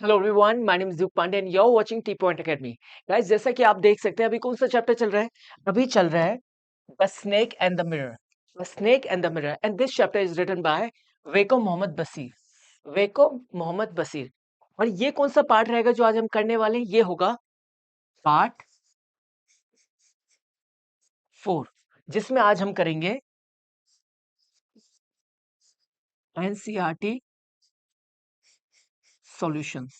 Hello everyone, my name is Duke Pandey and you are watching T point academy. Guys, जैसा कि आप देख सकते हैं, अभी कौन सा चैप्टर चल रहा है? अभी चल रहा है the snake and the mirror. The snake and the mirror and this chapter is written by Vaikom Muhammad Basheer. Vaikom Muhammad Basheer. और ये कौन सा पार्ट रहेगा जो आज हम करने वाले हैं? ये होगा पार्ट 4, जिसमें आज हम करेंगे एनसीईआरटी सॉल्यूशंस।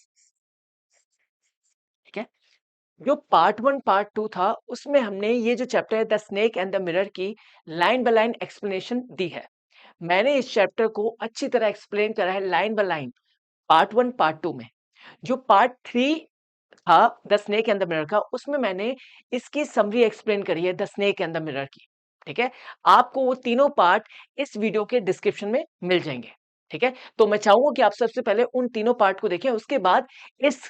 ठीक है। जो पार्ट 1 पार्ट 2 था, उसमें हमने ये जो चैप्टर है the snake and the mirror की लाइन बाय लाइन एक्सप्लेनेशन दी है। मैंने इस चैप्टर को अच्छी तरह एक्सप्लेन करा है line by line part 1 part 2 में। जो पार्ट 3 था the snake and the mirror का, उसमें मैंने इसकी समरी एक्सप्लेन करी है the snake and the mirror की। ठीक है। आपको वो तीनों पार्ट इस वीडियो के डिस्क्रिप्शन में मिल जाएंगे। ठीक है। तो मैं चाहूंगा कि आप सबसे पहले उन तीनों पार्ट को देखें, उसके बाद इस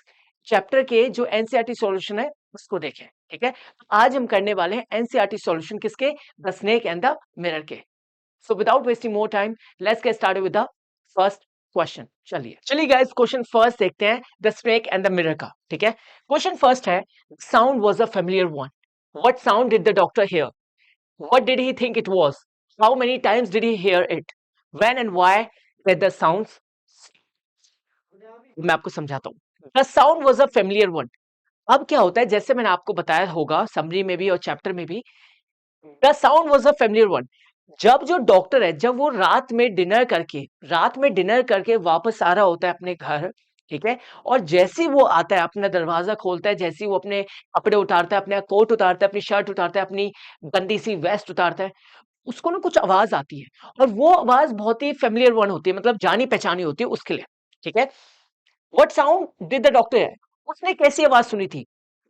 चैप्टर के जो एनसीईआरटी सॉल्यूशन है उसको देखें। ठीक है। तो आज हम करने वाले हैं एनसीईआरटी सॉल्यूशन किसके? The snake and the mirror के। So without wasting more time, let's get started with the first question. चलिए गाइस, क्वेश्चन फर्स्ट देखते हैं the snake and the mirror का। ठीक है। क्वेश्चन फर्स्ट है, sound was a familiar one. What sound did the doctor here? What did he think it was? How many times did he here it? When and why did the sounds? मैं आपको समझाता हूँ। The sound was a familiar one. अब क्या होता है, जैसे मैंने आपको बताया होगा समरी में भी और चैप्टर में भी, the sound was a familiar one. जब जो डॉक्टर है, जब वो रात में डिनर करके वापस आ रहा होता है अपने घर, ठीक है, और जैसे ही वो आता है, अपना दरवाजा खोलता है, जैसे ही वो अपने कपड़े उतारता है, अपना कोट उतारता है, अपनी शर्ट उतारता है, अपनी गंदी सी वेस्ट उतारता है, उसको ना कुछ आवाज आती है। और वो आवाज बहुत ही फेमिलियर वन होती है, मतलब जानी पहचानी होती है उसके लिए। ठीक है। What sound did the doctor है? उसने कैसी आवाज सुनी थी?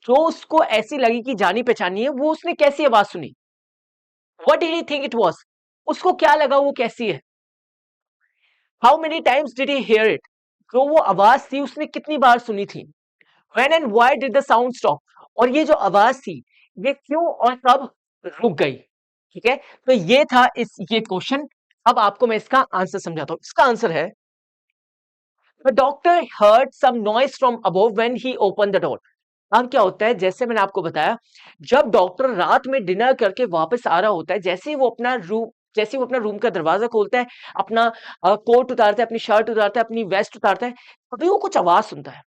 जो उसको ऐसी लगी कि जानी पहचानी है, वो उसने कैसी आवाज सुनी? What did he think it was? उसको क्या लगा वो कैसी है? How many times did he here it? जो वो आवाज थी उसने कितनी बार सुनी थी? When and why did the sound stop? और ये जो आवाज थी, ये क्यों और कब रुक गई? ठीक है। तो ये था ये क्वेश्चन। अब आपको मैं इसका आंसर समझाता हूं। इसका आंसर है, the doctor heard some noise from above when he open the door. अब क्या होता है, जैसे मैंने आपको बताया, जब डॉक्टर रात में डिनर करके वापस आ रहा होता है, जैसे ही वो अपना रूम का दरवाजा खोलता है, अपना कोट उतारता है, अपनी शर्ट उतारता है, अपनी वेस्ट उतारता है, तभी वो कुछ आवाज सुनता है।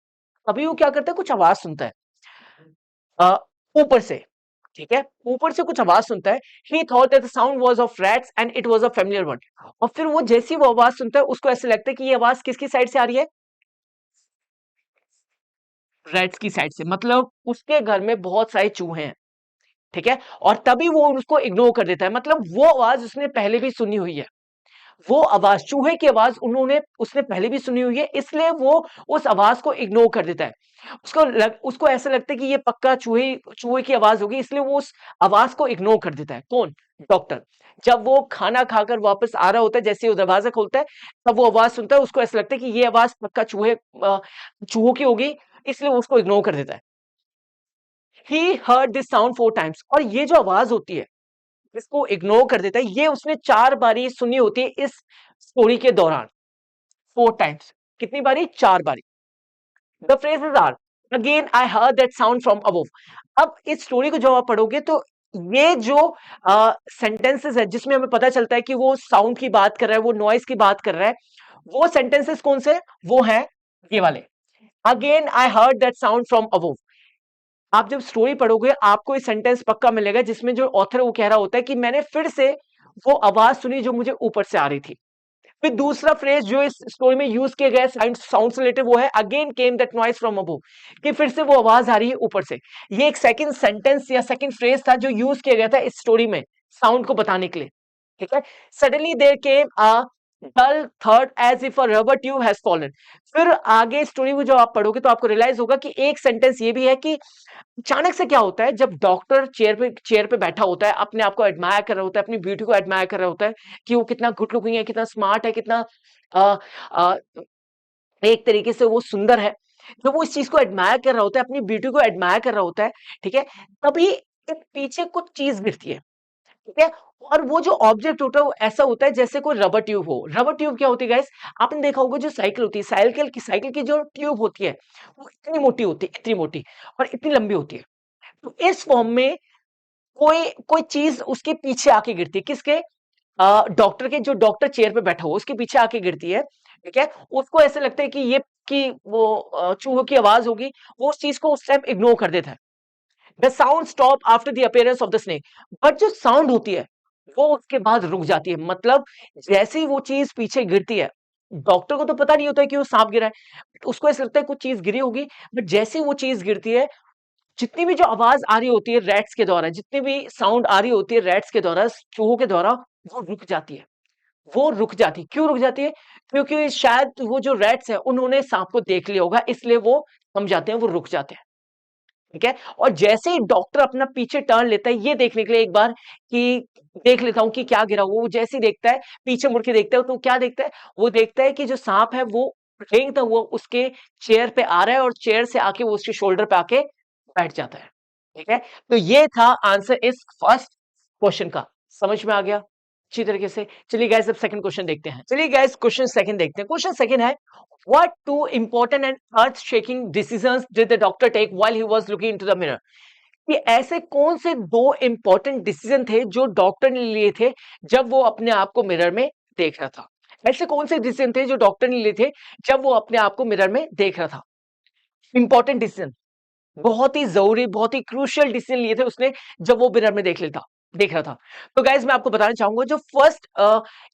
तभी वो क्या करता है, कुछ आवाज सुनता है अ, ऊपर से। ठीक है। ऊपर से कुछ आवाज सुनता है। ही thought that the sound was of rats and it was a familiar one. और फिर वो जैसी वो आवाज सुनता है, उसको ऐसे लगता है कि ये आवाज किसकी साइड से आ रही है? रैट्स की साइड से। मतलब उसके घर में बहुत सारे चूहे हैं। ठीक है। और तभी वो उसको इग्नोर कर देता है, मतलब वो आवाज उसने पहले भी सुनी हुई है। वो आवाज, चूहे की आवाज उसने पहले भी सुनी हुई है, इसलिए वो उस आवाज को इग्नोर कर देता है। उसको ऐसा लगता है कि ये पक्का चूहे चूहे की आवाज होगी, इसलिए वो उस आवाज को इग्नोर कर देता है। कौन? डॉक्टर। जब वो खाना खाकर वापस आ रहा होता है, जैसे वो दरवाजा खोलता है, तब वो आवाज सुनता है, उसको ऐसा लगता है कि ये आवाज पक्का चूहों की होगी, इसलिए वो उसको इग्नोर कर देता है। He heard this sound 4 times. और ये जो आवाज होती है, इसको इग्नोर कर देता है, ये उसने 4 बारी सुनी होती है इस स्टोरी के दौरान। 4 टाइम्स। कितनी बारी? 4 बारी। The phrases are, again I heard that sound from above. अब इस स्टोरी को जब आप पढ़ोगे, तो ये जो सेंटेंसेस है, जिसमें हमें पता चलता है कि वो साउंड की बात कर रहा है, वो नॉइस की बात कर रहा है, वो सेंटेंसेस कौन से? वो है ये वाले, again I heard that sound from above. आप जब स्टोरी पढ़ोगे, आपको ये सेंटेंस पक्का मिलेगा, जिसमें जो ऑथर वो कह रहा होता है कि मैंने फिर से वो आवाज सुनी जो मुझे ऊपर से आ रही थी। फिर दूसरा फ्रेज जो इस स्टोरी में यूज किया गया साउंड से रिलेटेड, वो है again came that noise from above, कि फिर से वो आवाज आ रही है ऊपर से। ये एक सेकंड सेंटेंस या सेकंड फ्रेज था जो यूज किया गया था इस स्टोरी में साउंड को बताने के लिए। ठीक है। Suddenly there came a dull थर्ड as if a rubber tube has fallen. फिर आगे स्टोरी को जब आप पढ़ोगे, तो आपको रियलाइज होगा कि एक सेंटेंस ये भी है कि अचानक से क्या होता है, जब डॉक्टर चेयर पे बैठा होता है, अपने आप को एडमायर कर रहा होता है, अपनी ब्यूटी को एडमायर कर रहा होता है, कि वो कितना गुड लुकिंग है, कितना स्मार्ट है, कितना अ, अ, एक तरीके से वो सुंदर है। जब वो इस चीज को एडमायर कर रहा होता है, अपनी ब्यूटी को एडमायर कर रहा होता है, ठीक है, तभी एक पीछे कुछ चीज गिरती है। ठीक है। और वो जो ऑब्जेक्ट होता है वो ऐसा होता है जैसे कोई रबर ट्यूब हो। रबर ट्यूब क्या होती है गाइस, आपने देखा होगा जो साइकिल होती है, साइकिल की जो ट्यूब होती है वो इतनी मोटी होती है, इतनी मोटी और इतनी लंबी होती है। तो इस फॉर्म में कोई कोई चीज उसके पीछे आके गिरती है, किसके, डॉक्टर के, जो डॉक्टर चेयर पे बैठा हुआ उसके पीछे आके गिरती है। ठीक है, उसको ऐसे लगता है कि ये कि वो चूहों की आवाज होगी, वो उस चीज को उस टाइम इग्नोर कर देता है। The sound stop after the appearance of the snake, but जो साउंड होती है वो उसके बाद रुक जाती है। मतलब जैसे ही वो चीज पीछे गिरती है, डॉक्टर को तो पता नहीं होता है कि वो सांप गिरा है, उसको ऐसा लगता है कुछ चीज गिरी होगी, बट जैसे ही वो चीज गिरती है, जितनी भी जो आवाज आ रही होती है रैट्स के द्वारा, जितनी भी साउंड आ रही होती है रैट्स के द्वारा, चूहों के द्वारा, वो रुक जाती है। वो रुक जाती है, क्यों रुक जाती है? क्योंकि शायद वो जो रैट्स है उन्होंने सांप को देख लिया होगा, इसलिए वो थम जाते हैं, वो रुक जाते हैं। ठीक है, और जैसे ही डॉक्टर अपना पीछे टर्न लेता है ये देखने के लिए एक बार कि देख लेता हूं कि क्या गिरा हुआ, वो जैसे ही देखता है, पीछे मुड़ के देखता है, तो क्या देखता है? वो देखता है कि जो सांप है वो रेंगता हुआ उसके चेयर पे आ रहा है, और चेयर से आके वो उसके शोल्डर पे आके बैठ जाता है। ठीक है, तो ये था आंसर इस फर्स्ट क्वेश्चन का। समझ में आ गया अच्छी तरीके से? चलिए गाइस अब सेकंड क्वेश्चन देखते हैं। चलिए गाइस क्वेश्चन सेकंड देखते हैं। क्वेश्चन सेकंड है, what two important and earth-shaking decisions did the doctor take while he was looking into the mirror? कि ऐसे कौन से दो इंपॉर्टेंट डिसीजन थे जो डॉक्टर ने लिए थे जब वो अपने आप को मिरर में देख रहा था? ऐसे कौन से डिसीजन थे जो डॉक्टर ने लिए थे जब वो अपने आप को मिरर में देख रहा था? इंपॉर्टेंट डिसीजन, बहुत ही जरूरी, बहुत ही क्रूशियल डिसीजन लिए थे उसने जब वो मिरर में देख रहा था। तो गाइज मैं आपको बताना चाहूंगा, जो फर्स्ट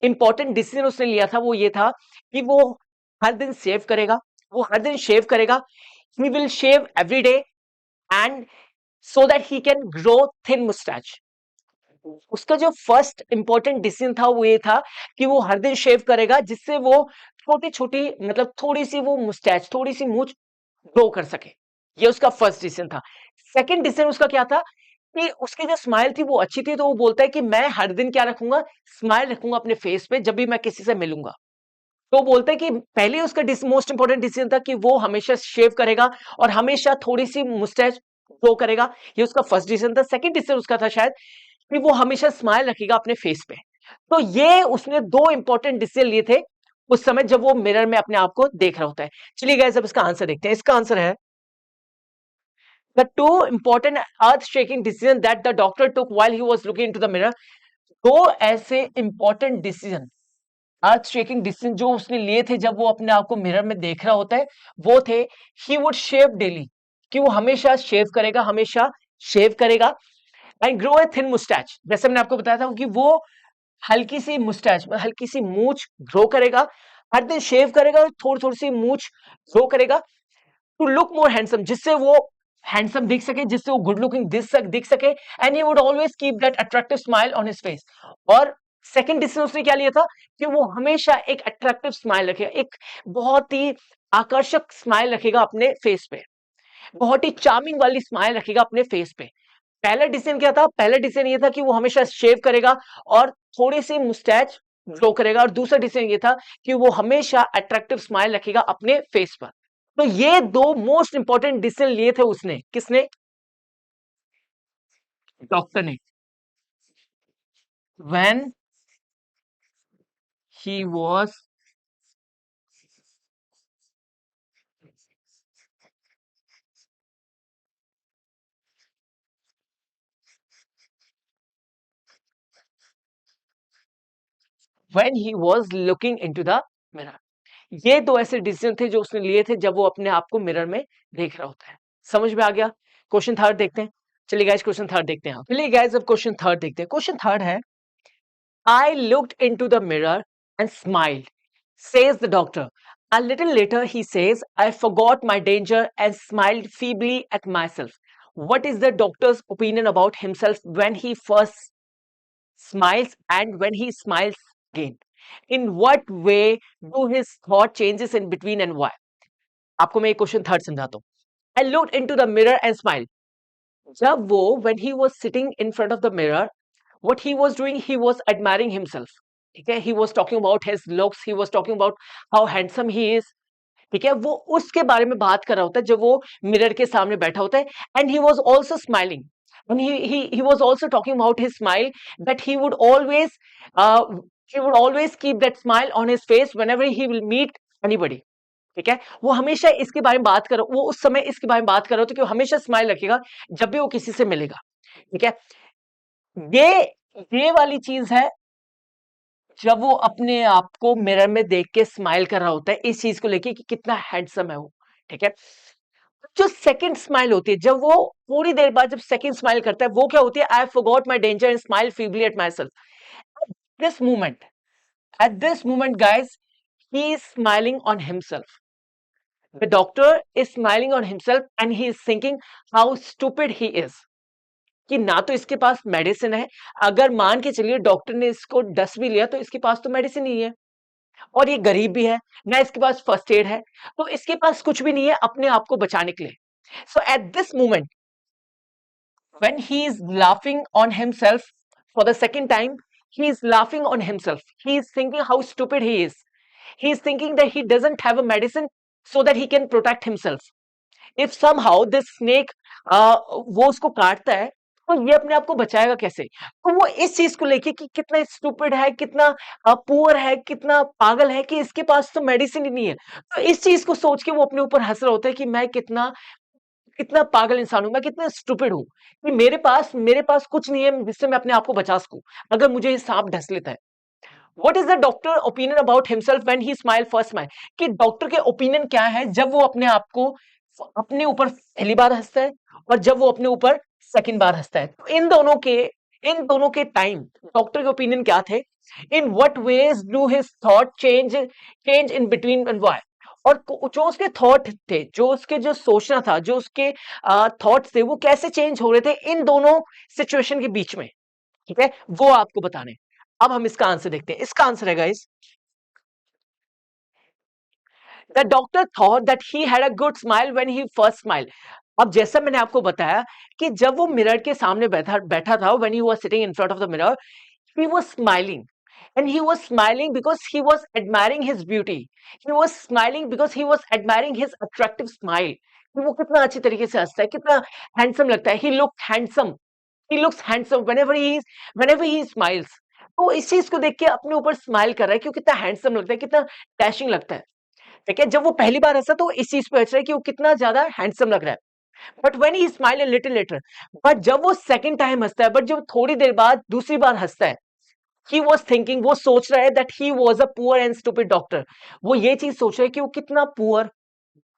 इंपॉर्टेंट डिसीजन उसने लिया था वो ये था कि वो हर दिन शेव करेगा। वो हर दिन शेव करेगा, he will shave every day, and so that he can grow thin moustache. उसका जो फर्स्ट इंपॉर्टेंट डिसीजन था वो ये था कि वो हर दिन शेव करेगा, जिससे वो छोटी छोटी, मतलब थोड़ी सी वो मुस्टैच, थोड़ी सी मूंछ ग्रो कर सके। ये उसका फर्स्ट डिसीजन था। सेकंड डिसीजन उसका क्या था कि उसकी जो स्माइल थी वो अच्छी थी, तो वो बोलता है कि मैं हर दिन क्या रखूंगा, स्माइल रखूंगा अपने फेस पे जब भी मैं किसी से मिलूंगा। तो बोलते हैं कि पहले उसका मोस्ट इंपॉर्टेंट डिसीजन था कि वो हमेशा शेव करेगा और हमेशा थोड़ी सी मुस्टैच ग्रो करेगा। ये उसका फर्स्ट डिसीजन था। सेकंड डिसीजन उसका था शायद कि वो हमेशा स्माइल रखेगा अपने फेस पे। तो ये उसने दो इंपॉर्टेंट डिसीजन लिए थे उस समय जब वो मिरर में अपने आप को देख रहा होता है। चलिए गाइस अब इसका आंसर देखते हैं। इसका आंसर है, the two important earth-shaking decisions that the doctor took while he was looking into the mirror। दो ऐसे इंपॉर्टेंट डिसीजन, अर्थ शेकिंग डिसीजन जो उसने लिए थे जब वो अपने आप को मिरर में देख रहा होता है, वो थे, ही वुड शेव डेली, कि वो हमेशा शेव करेगा, हमेशा शेव करेगा, and grow a thin moustache, जैसे मैंने आपको बताया था कि वो हल्की सी मुस्टैच, हल्की सी मूछ ग्रो करेगा, हर दिन शेव करेगा और थोड़ी थोड़ी सी मूछ ग्रो करेगा, टू लुक मोर हैंडसम, जिससे वो हैंडसम दिख सके, जिससे वो गुड लुकिंग दिख सके, and he would always keep that attractive smile on his face. और सेकंड डिसीजन उसने क्या लिया था कि वो हमेशा एक अट्रैक्टिव स्माइल रखेगा, एक बहुत ही आकर्षक स्माइल रखेगा अपने फेस पे, बहुत ही चार्मिंग वाली स्माइल रखेगा अपने फेस पे। पहला डिसीजन क्या था? पहला डिसीजन ये था कि वो हमेशा शेव करेगा और थोड़ी सी मुस्टैच ग्रो करेगा, और दूसरा डिसीजन ये था कि वो हमेशा अट्रैक्टिव स्माइल रखेगा अपने फेस पर। तो ये दो मोस्ट इंपॉर्टेंट डिसीजन लिए थे उसने, किसने? डॉक्टर ने, when he was when he was looking into the mirror. ये दो ऐसे डिसीजन थे जो उसने लिए थे जब वो अपने आप को मिरर में देख रहा होता है। समझ में आ गया? क्वेश्चन थर्ड देखते हैं। चलिए गाइस क्वेश्चन थर्ड देखते हैं। चलिए गाइस अब क्वेश्चन थर्ड देखते हैं। क्वेश्चन थर्ड है, I looked into the mirror and smiled, says the doctor. A little later, he says, I forgot my danger and smiled feebly at myself. What is the doctor's opinion about himself when he first smiles and when he smiles again? In what way do his thought changes in between and why? आपको मैं एक question third समझाता हूँ। I looked into the mirror and smiled. जब वो when he was sitting in front of the mirror, what he was doing, he was admiring himself. ठीक है, he was talking about his looks, he was talking about how handsome he is. ठीक है, वो उसके बारे में बात कर रहा होता है जब वो मिरर के सामने बैठा होता है, and he was also smiling. And he was also talking about his smile, that uh, he would always keep that smile on his face whenever he will meet anybody. ठीक है, वो हमेशा इसके बारे में बात करो, वो उस समय इसके बारे में बात करो तो कि वो हमेशा स्माइल रखेगा जब भी वो किसी से मिलेगा। ठीक है, ये ये वाली चीज है जब वो अपने आप को मिरर में देख के स्माइल कर रहा होता है इस चीज को लेके कि कितना हैंडसम है वो। ठीक है, जो सेकंड स्माइल होती है, जब वो थोड़ी देर बाद जब सेकंड स्माइल करता है, वो क्या होती है, I forgot my danger and smile feebly at my self. This moment at this moment guys, he is smiling on himself. The doctor is smiling on himself and he is thinking how stupid he is, कि ना तो इसके पास medicine है, अगर मान के चलिए doctor ने इसको डस भी लिया तो इसके पास तो मेडिसिन नहीं है, और ये गरीब भी है, ना इसके पास फर्स्ट एड है, तो इसके पास कुछ भी नहीं है अपने आप को बचाने के लिए। So at this moment when he is laughing on himself for the second time, he is laughing on himself. He is thinking how stupid he is. He is thinking that he doesn't have a medicine so that he can protect himself. If somehow this snake वो उसको काटता है तो ये अपने आप को बचाएगा कैसे? तो वो इस चीज को लेके कि कितना स्टूपिड है, कितना पुअर है, कितना पागल है कि इसके पास तो मेडिसिन ही नहीं है। तो इस चीज को सोच के वो अपने ऊपर हंस रहा होता है कि मैं कितना कितना पागल इंसान हूँ, मैं कितना स्टूपिड हूँ कि मेरे पास कुछ नहीं है जिससे मैं अपने आप को बचा सकूं अगर मुझे ये सांप डस लेता है। What is the doctor opinion about himself when he smile first smile, कि डॉक्टर के ओपिनियन क्या है जब वो अपने आप को अपने ऊपर पहली बार हंसता है और जब वो अपने ऊपर सेकंड बार हंसता है। तो इन दोनों के टाइम डॉक्टर के ओपिनियन क्या थे, in what ways do his thought change in between and why, और जो उसके थॉट थे, जो उसके जो सोचना था, जो उसके थॉट्स थे, वो कैसे चेंज हो रहे थे इन दोनों सिचुएशन के बीच में। ठीक है, वो आपको बताने। अब हम इसका आंसर देखते हैं। इसका आंसर है guys, the doctor thought that he had a good smile when he first smile. अब जैसा मैंने आपको बताया कि जब वो मिरर के सामने बैठा बैठा था, when he was sitting in front of the mirror, he was smiling, and he was smiling because he was admiring his beauty. He was smiling because he was admiring his attractive smile, कि वो कितना अच्छी तरीके से हंसता है, कितना handsome लगता है। He looks handsome whenever he smiles. तो इस चीज को देख के अपने ऊपर स्माइल कर रहा है कि वो कितना हैंडसम लगता है, कितना डैशिंग लगता है। ठीक है, जब वो पहली बार हंसा तो इस चीज पे हंस रहा है कि वो कितना ज्यादा हैंडसम लग रहा है। But when he smile a little later, but जब वो सेकंड टाइम हंसता है, बट जब थोड़ी देर बाद दूसरी बार हंसता है, he was thinking, वो सोच रहा है that he was a poor and stupid doctor. वो ये चीज सोच रहा है कि वो कितना पुअर,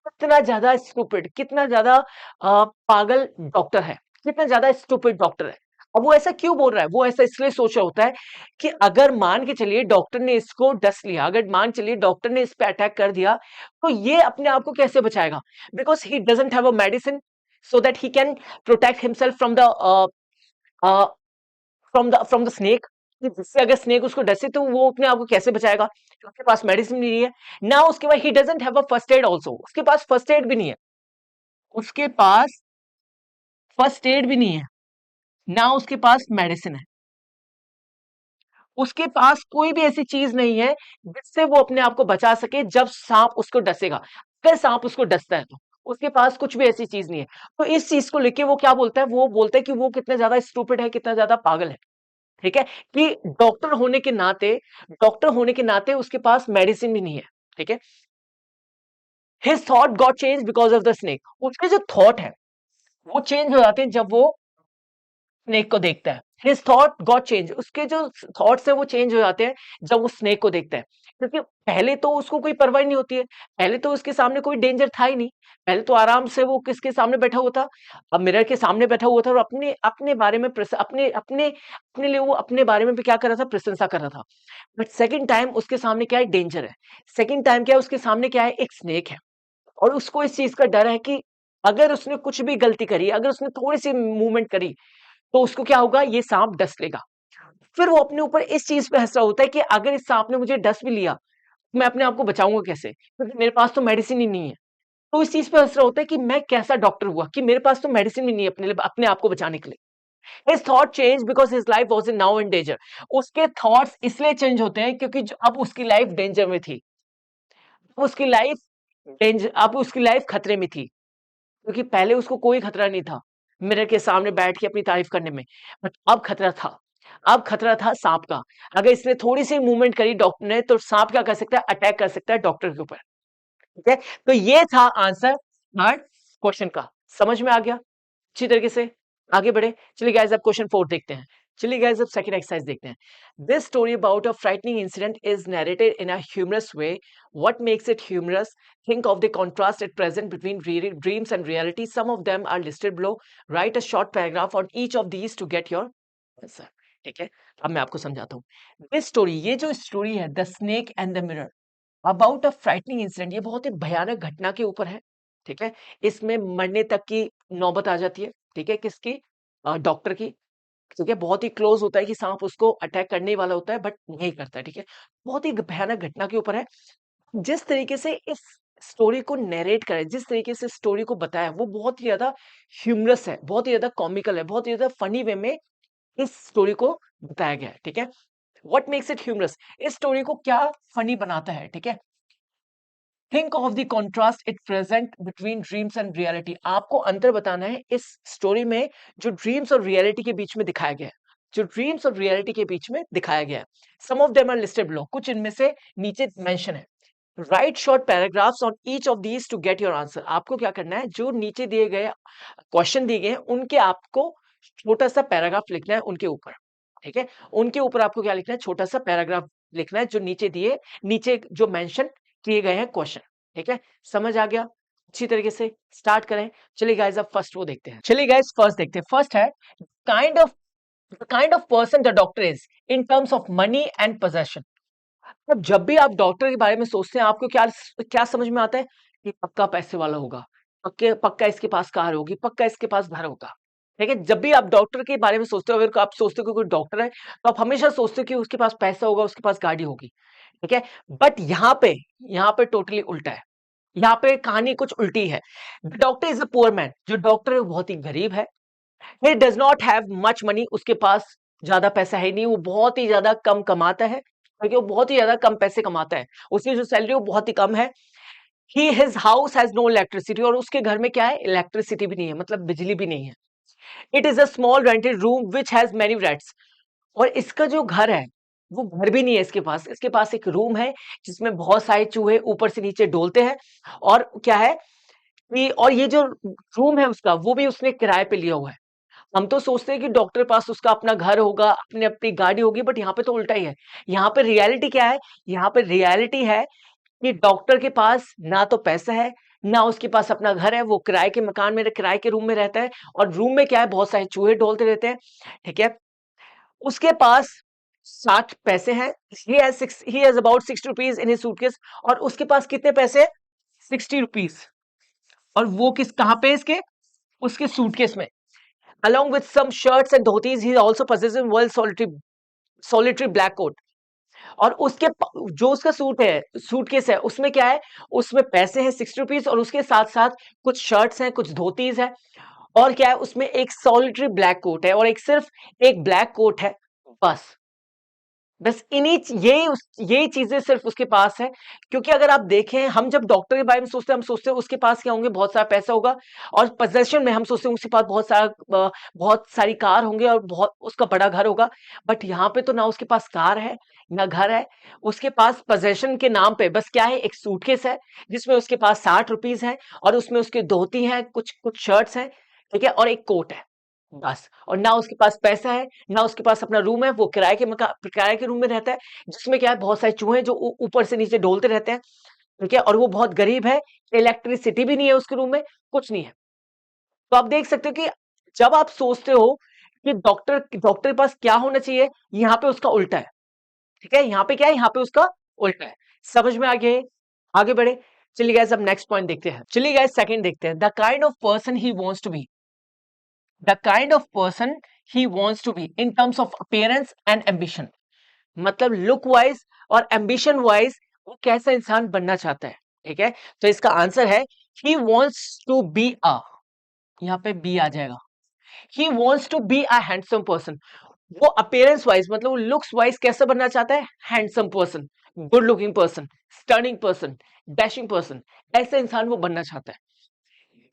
कितना ज्यादा स्टूपिड, कितना ज्यादा पागल डॉक्टर है, कितना ज्यादा स्टूपिड डॉक्टर है। अब वो ऐसा क्यों बोल रहा है, वो ऐसा इसलिए सोच रहा होता है कि अगर मान के चलिए डॉक्टर ने इसको डस लिया, अगर मान चलिए डॉक्टर ने इस पे अटैक कर दिया, तो ये अपने आप को कैसे बचाएगा, because he doesn't have a medicine so that he can protect himself from the snake, कि जिससे अगर स्नेक उसको डसे तो वो अपने आप को कैसे बचाएगा, उसके पास मेडिसिन नहीं है ना, उसके बाद he doesn't have a first aid also, उसके पास फर्स्ट एड भी नहीं है, उसके पास फर्स्ट एड भी नहीं है, ना उसके पास मेडिसिन है, उसके पास कोई भी ऐसी चीज नहीं है जिससे वो अपने आप को बचा सके जब सांप उसको डसेगा। अगर सांप उसको डसता है तो उसके पास कुछ भी ऐसी चीज नहीं है। तो इस चीज को लेके वो क्या बोलता है, वो बोलता है कि वो कितना ज्यादा स्टूपिड है, कितना ज्यादा पागल है। ठीक है, कि डॉक्टर होने के नाते उसके पास मेडिसिन भी नहीं है। ठीक है, his thought got change because of the snake, उसके जो थॉट है वो चेंज हो जाते हैं जब वो स्नेक को देखता है। हिज थॉट गॉट चेंज, उसके जो थॉट्स है वो चेंज हो जाते हैं जब वो स्नेक को देखता है, क्योंकि पहले तो उसको कोई परवाह नहीं होती है, पहले तो उसके सामने कोई डेंजर था ही नहीं, पहले तो आराम से वो किसके सामने बैठा हुआ था, अब मिरर के सामने बैठा हुआ था और अपने अपने बारे में अपने अपने अपने लिए वो अपने बारे में भी क्या कर रहा था, प्रशंसा कर रहा था। बट सेकंड टाइम उसके सामने क्या है, डेंजर है। सेकंड टाइम क्या है, उसके सामने क्या है, एक स्नेक है, और उसको इस चीज का डर है कि अगर उसने कुछ भी गलती करी, अगर उसने थोड़ी सी मूवमेंट करी, तो उसको क्या होगा, ये सांप डस लेगा। फिर वो अपने ऊपर इस चीज पे हंस रहा होता है कि अगर इस सांप ने मुझे डस भी लिया, मैं अपने आप को बचाऊंगा कैसे, क्योंकि मेरे पास तो मेडिसिन ही नहीं है। तो इस चीज पे हंस रहा होता है कि मैं कैसा डॉक्टर हुआ कि मेरे पास तो मेडिसिन भी नहीं है अपने आप को बचाने के लिए। His thought change because his life was in now in danger, उसके थॉट्स इसलिए चेंज होते हैं क्योंकि अब उसकी लाइफ डेंजर में थी, उसकी लाइफ अब उसकी लाइफ खतरे में थी, क्योंकि पहले उसको कोई खतरा नहीं था। मिरर के सामने बैठ के अपनी तारीफ करने में। बट अब खतरा था सांप का। अगर इसने थोड़ी सी मूवमेंट करी डॉक्टर ने, तो सांप क्या कर सकता है, अटैक कर सकता है डॉक्टर के ऊपर। ठीक है, तो ये था आंसर थर्ड क्वेश्चन का। समझ में आ गया अच्छी तरीके से? आगे बढ़े, चलिए गाइस अब क्वेश्चन 4 देखते हैं। चलिए गाइस अब सेकंड एक्सरसाइज देखते हैं। This story about a frightening incident is narrated in a humorous way. What makes it humorous? Think of the contrast at present between dreams and reality. Some of them are listed below. Write a short paragraph on each of these to get your answer. ठीक है, अब मैं आपको समझाता हूँ। This story, ये जो story है, the snake and the mirror, about a frightening incident, ये बहुत ही भयानक घटना के ऊपर है। ठीक है, इसमें मरने तक की नौबत आ जाती है। ठीक है, किसकी? डॉक्टर की। ठीक है, बहुत ही क्लोज होता है कि सांप उसको अटैक करने वाला होता है, बट नहीं करता है। ठीक है, बहुत ही भयानक घटना के ऊपर है। जिस तरीके से इस स्टोरी को नरेट करें, जिस तरीके से स्टोरी को बताया, वो बहुत ही ज्यादा ह्यूमरस है, बहुत ही ज्यादा कॉमिकल है, बहुत ही ज्यादा फनी वे में इस स्टोरी को बताया गया है। ठीक है, व्हाट मेक्स इट ह्यूमरस, इस स्टोरी को क्या फनी बनाता है? ठीक है, think of the contrast it present between dreams and reality, आपको अंतर बताना है इस स्टोरी में जो ड्रीम्स और रियलिटी के बीच में दिखाया गया है, जो ड्रीम्स और रियलिटी के बीच में दिखाया गया है। Some of them are listed below, कुछ इनमें से नीचे मेंशन है। Write short paragraphs on each of these to get your answer, आपको क्या करना है, जो नीचे दिए गए क्वेश्चन दिए गए हैं उनके आपको छोटा सा पैराग्राफ लिखना है उनके ऊपर। ठीक है, उनके ऊपर आपको क्या लिखना है, छोटा सा पैराग्राफ लिखना है, जो नीचे जो मेंशन किए गए हैं क्वेश्चन। ठीक है, समझ आ गया? अच्छी तरीके से स्टार्ट करें। चलिए गाइस अब फर्स्ट वो देखते हैं। चलिए गाइस फर्स्ट देखते हैं। फर्स्ट है kind of person the doctor is in terms of money and possession. अब जब भी आप डॉक्टर के बारे में सोचते हैं, आपको क्या क्या समझ में आता है कि पक्का पैसे वाला होगा, पक्का इसके पास कार होगी, पक्का इसके पास घर होगा। ठीक है, जब भी आप डॉक्टर के बारे में सोचते हो, अगर आप सोचते हो कि कोई डॉक्टर है, तो आप हमेशा सोचते हो कि उसके पास पैसा होगा, उसके पास गाड़ी होगी। ठीक है, बट यहाँ पे टोटली उल्टा है। यहाँ पे कहानी कुछ उल्टी है। Doctor is a poor man, जो डॉक्टर है वो बहुत ही गरीब है। He does not have much money, उसके पास ज्यादा पैसा है नहीं, वो बहुत ही ज्यादा कम कमाता है, क्योंकि वो बहुत ही ज्यादा कम पैसे कमाता है, उसकी जो सैलरी वो बहुत ही कम है। He his house has no electricity, और उसके घर में क्या है, इलेक्ट्रिसिटी भी नहीं है, मतलब बिजली भी नहीं है। It is a small rented room which has many rats, और इसका जो घर है वो घर भी नहीं है इसके पास एक रूम है जिसमें बहुत सारे चूहे ऊपर से नीचे डोलते हैं। और क्या है कि, और ये जो रूम है उसका, वो भी उसने किराए पे लिया हुआ है। हम तो सोचते हैं कि डॉक्टर के पास उसका अपना घर होगा, अपनी अपनी गाड़ी होगी, बट यहाँ पे तो उल्टा ही है। यहाँ पे रियलिटी क्या है, यहाँ पे रियलिटी है कि डॉक्टर के पास ना तो पैसा है, ना उसके पास अपना घर है, वो किराए के मकान में, किराए के रूम में रहता है, और रूम में क्या है, बहुत सारे चूहे डोलते रहते हैं। ठीक है, उसके पास 60 पैसे हैं। He has about 60 rupees in his suitcase, और उसके पास कितने पैसे? 60 रुपीज। और वो कहाँ पे इसके? उसके सूटकेस में। along with some shirts and dhotis, he also possesses one solitary black coat। और जो उसका सूटकेस है, उसमें क्या है, उसमें पैसे हैं 60 रुपीज, और उसके साथ साथ कुछ शर्ट्स हैं, कुछ धोतीज है, और क्या है, उसमें एक सॉलिटरी ब्लैक कोट है, और सिर्फ एक ब्लैक कोट है, बस। बस यही चीजें सिर्फ उसके पास है। क्योंकि अगर आप देखें, हम जब डॉक्टर के बारे में सोचते हैं, हम सोचते हैं उसके पास क्या होंगे, बहुत सारा पैसा होगा, और पोजेशन में हम सोचते हैं उसके पास बहुत सारी कार होंगे, और बहुत उसका बड़ा घर होगा। बट यहाँ पे तो ना उसके पास कार है, ना घर है। उसके पास पोजेशन के नाम पे बस क्या है, एक सूटकेस है जिसमें उसके पास 60 रुपीज है, और उसमें उसके धोती हैं, कुछ कुछ शर्ट्स हैं। ठीक है, और एक कोट है, बस। और ना उसके पास पैसा है, ना उसके पास अपना रूम है, वो किराए के रूम में रहता है, जिसमें क्या है, बहुत सारे चूहे जो ऊपर से नीचे डोलते रहते हैं। ठीक है, और वो बहुत गरीब है, इलेक्ट्रिसिटी भी नहीं है उसके रूम में, कुछ नहीं है। तो आप देख सकते हो कि जब आप सोचते हो कि डॉक्टर के पास क्या होना चाहिए, यहाँ पे उसका उल्टा है। ठीक है, यहाँ पे क्या है, यहाँ पे उसका उल्टा है। समझ में आ गया? आगे बढ़े, चलिए गाइस अब नेक्स्ट पॉइंट देखते हैं। चलिए गाइस सेकंड देखते हैं। The kind of person he wants to be, the kind of person he wants to be in terms of appearance and ambition, मतलब लुक वाइज और एम्बिशन वाइज वो कैसा इंसान बनना चाहता है। ठीक है, तो इसका आंसर है he wants to be a, यहाँ पे बी आ जाएगा। He wants to be a handsome person, वो अपीयरेंस वाइज, मतलब वो लुक्स वाइज कैसा बनना चाहता है, handsome person, good looking person, stunning person, dashing person, ऐसा इंसान वो बनना चाहता है।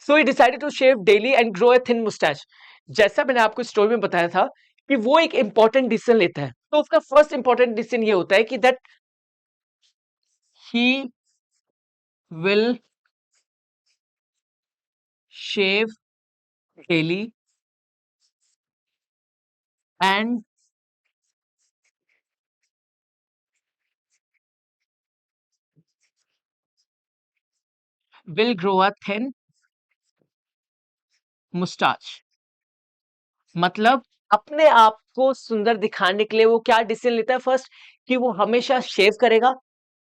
So he decided to shave daily and grow a thin moustache. जैसा मैंने आपको स्टोरी में बताया था कि वो एक इंपॉर्टेंट डिसीजन लेता है, तो उसका फर्स्ट इंपॉर्टेंट डिसीजन ये होता है कि that he will shave daily and will grow a thin moustache. मतलब अपने आप को सुंदर दिखाने के लिए वो क्या डिसीजन लेता है फर्स्ट, कि वो हमेशा शेव करेगा,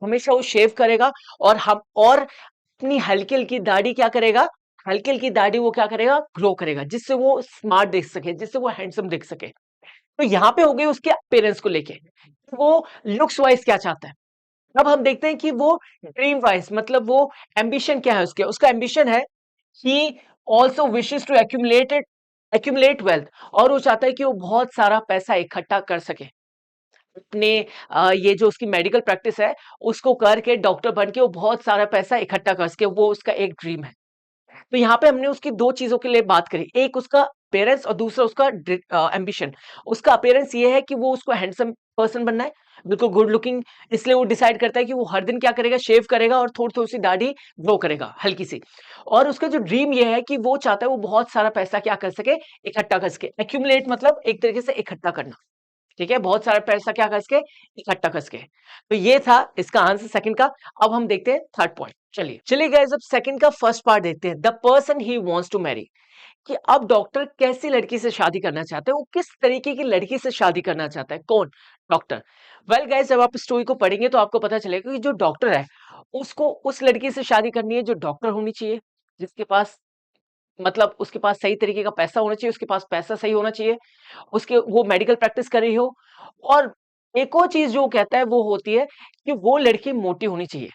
हमेशा वो शेव करेगा, और अपनी हल्की हल्की दाढ़ी क्या करेगा, हल्की हल्की दाढ़ी वो क्या करेगा, ग्रो करेगा, जिससे वो स्मार्ट दिख सके, जिससे वो हैंडसम दिख सके। तो यहाँ पे हो गई उसके पेरेंट्स को लेके, वो लुक्स वाइज क्या चाहता है। अब हम देखते हैं कि वो ड्रीम वाइज, मतलब वो एम्बिशन क्या है उसके, उसका एम्बिशन है he also wishes to accumulate wealth, और वो चाहता है कि वो बहुत सारा पैसा इकट्ठा कर सके अपने ये जो उसकी मेडिकल प्रैक्टिस है उसको करके डॉक्टर बन के वो बहुत सारा पैसा इकट्ठा कर सके, वो उसका एक ड्रीम है। तो यहाँ पे हमने उसकी दो चीजों के लिए बात करी, एक उसका पेरेंट्स और दूसरा उसका एम्बिशन। उसका अपेयरेंस ये है कि वो उसको हैंडसम पर्सन बनना है, बिल्कुल गुड लुकिंग, इसलिए वो डिसाइड करता है कि वो हर दिन क्या करेगा, शेव करेगा और थोड़ी थोड़ी सी दाढ़ी ग्रो करेगा हल्की सी। और उसका जो ड्रीम ये है कि वो चाहता है वो बहुत सारा पैसा क्या कर सके, इकट्ठा कर सके। एक्यूमुलेट मतलब एक तरीके से इकट्ठा करना, ठीक है, बहुत सारा पैसा क्या कर सके, इकट्ठा कर सके। तो ये था इसका आंसर सेकंड का। अब हम देखते हैं थर्ड पॉइंट। चलिए चलिए गाइस, अब सेकंड का फर्स्ट पार्ट देखते हैं, the person he wants to marry. कि अब डॉक्टर कैसी लड़की से शादी करना चाहते हैं, वो किस तरीके की लड़की से शादी करना चाहता है, कौन, डॉक्टर। वेल गाइस, जब आप स्टोरी को पढ़ेंगे तो आपको पता चलेगा कि जो डॉक्टर है उसको उस लड़की से शादी करनी है जो डॉक्टर होनी चाहिए, जिसके पास, मतलब उसके पास सही तरीके का पैसा होना चाहिए, उसके पास पैसा सही होना चाहिए, उसके वो मेडिकल प्रैक्टिस कर रही हो। और एक और चीज जो कहता है वो होती है कि वो लड़की मोटी होनी चाहिए।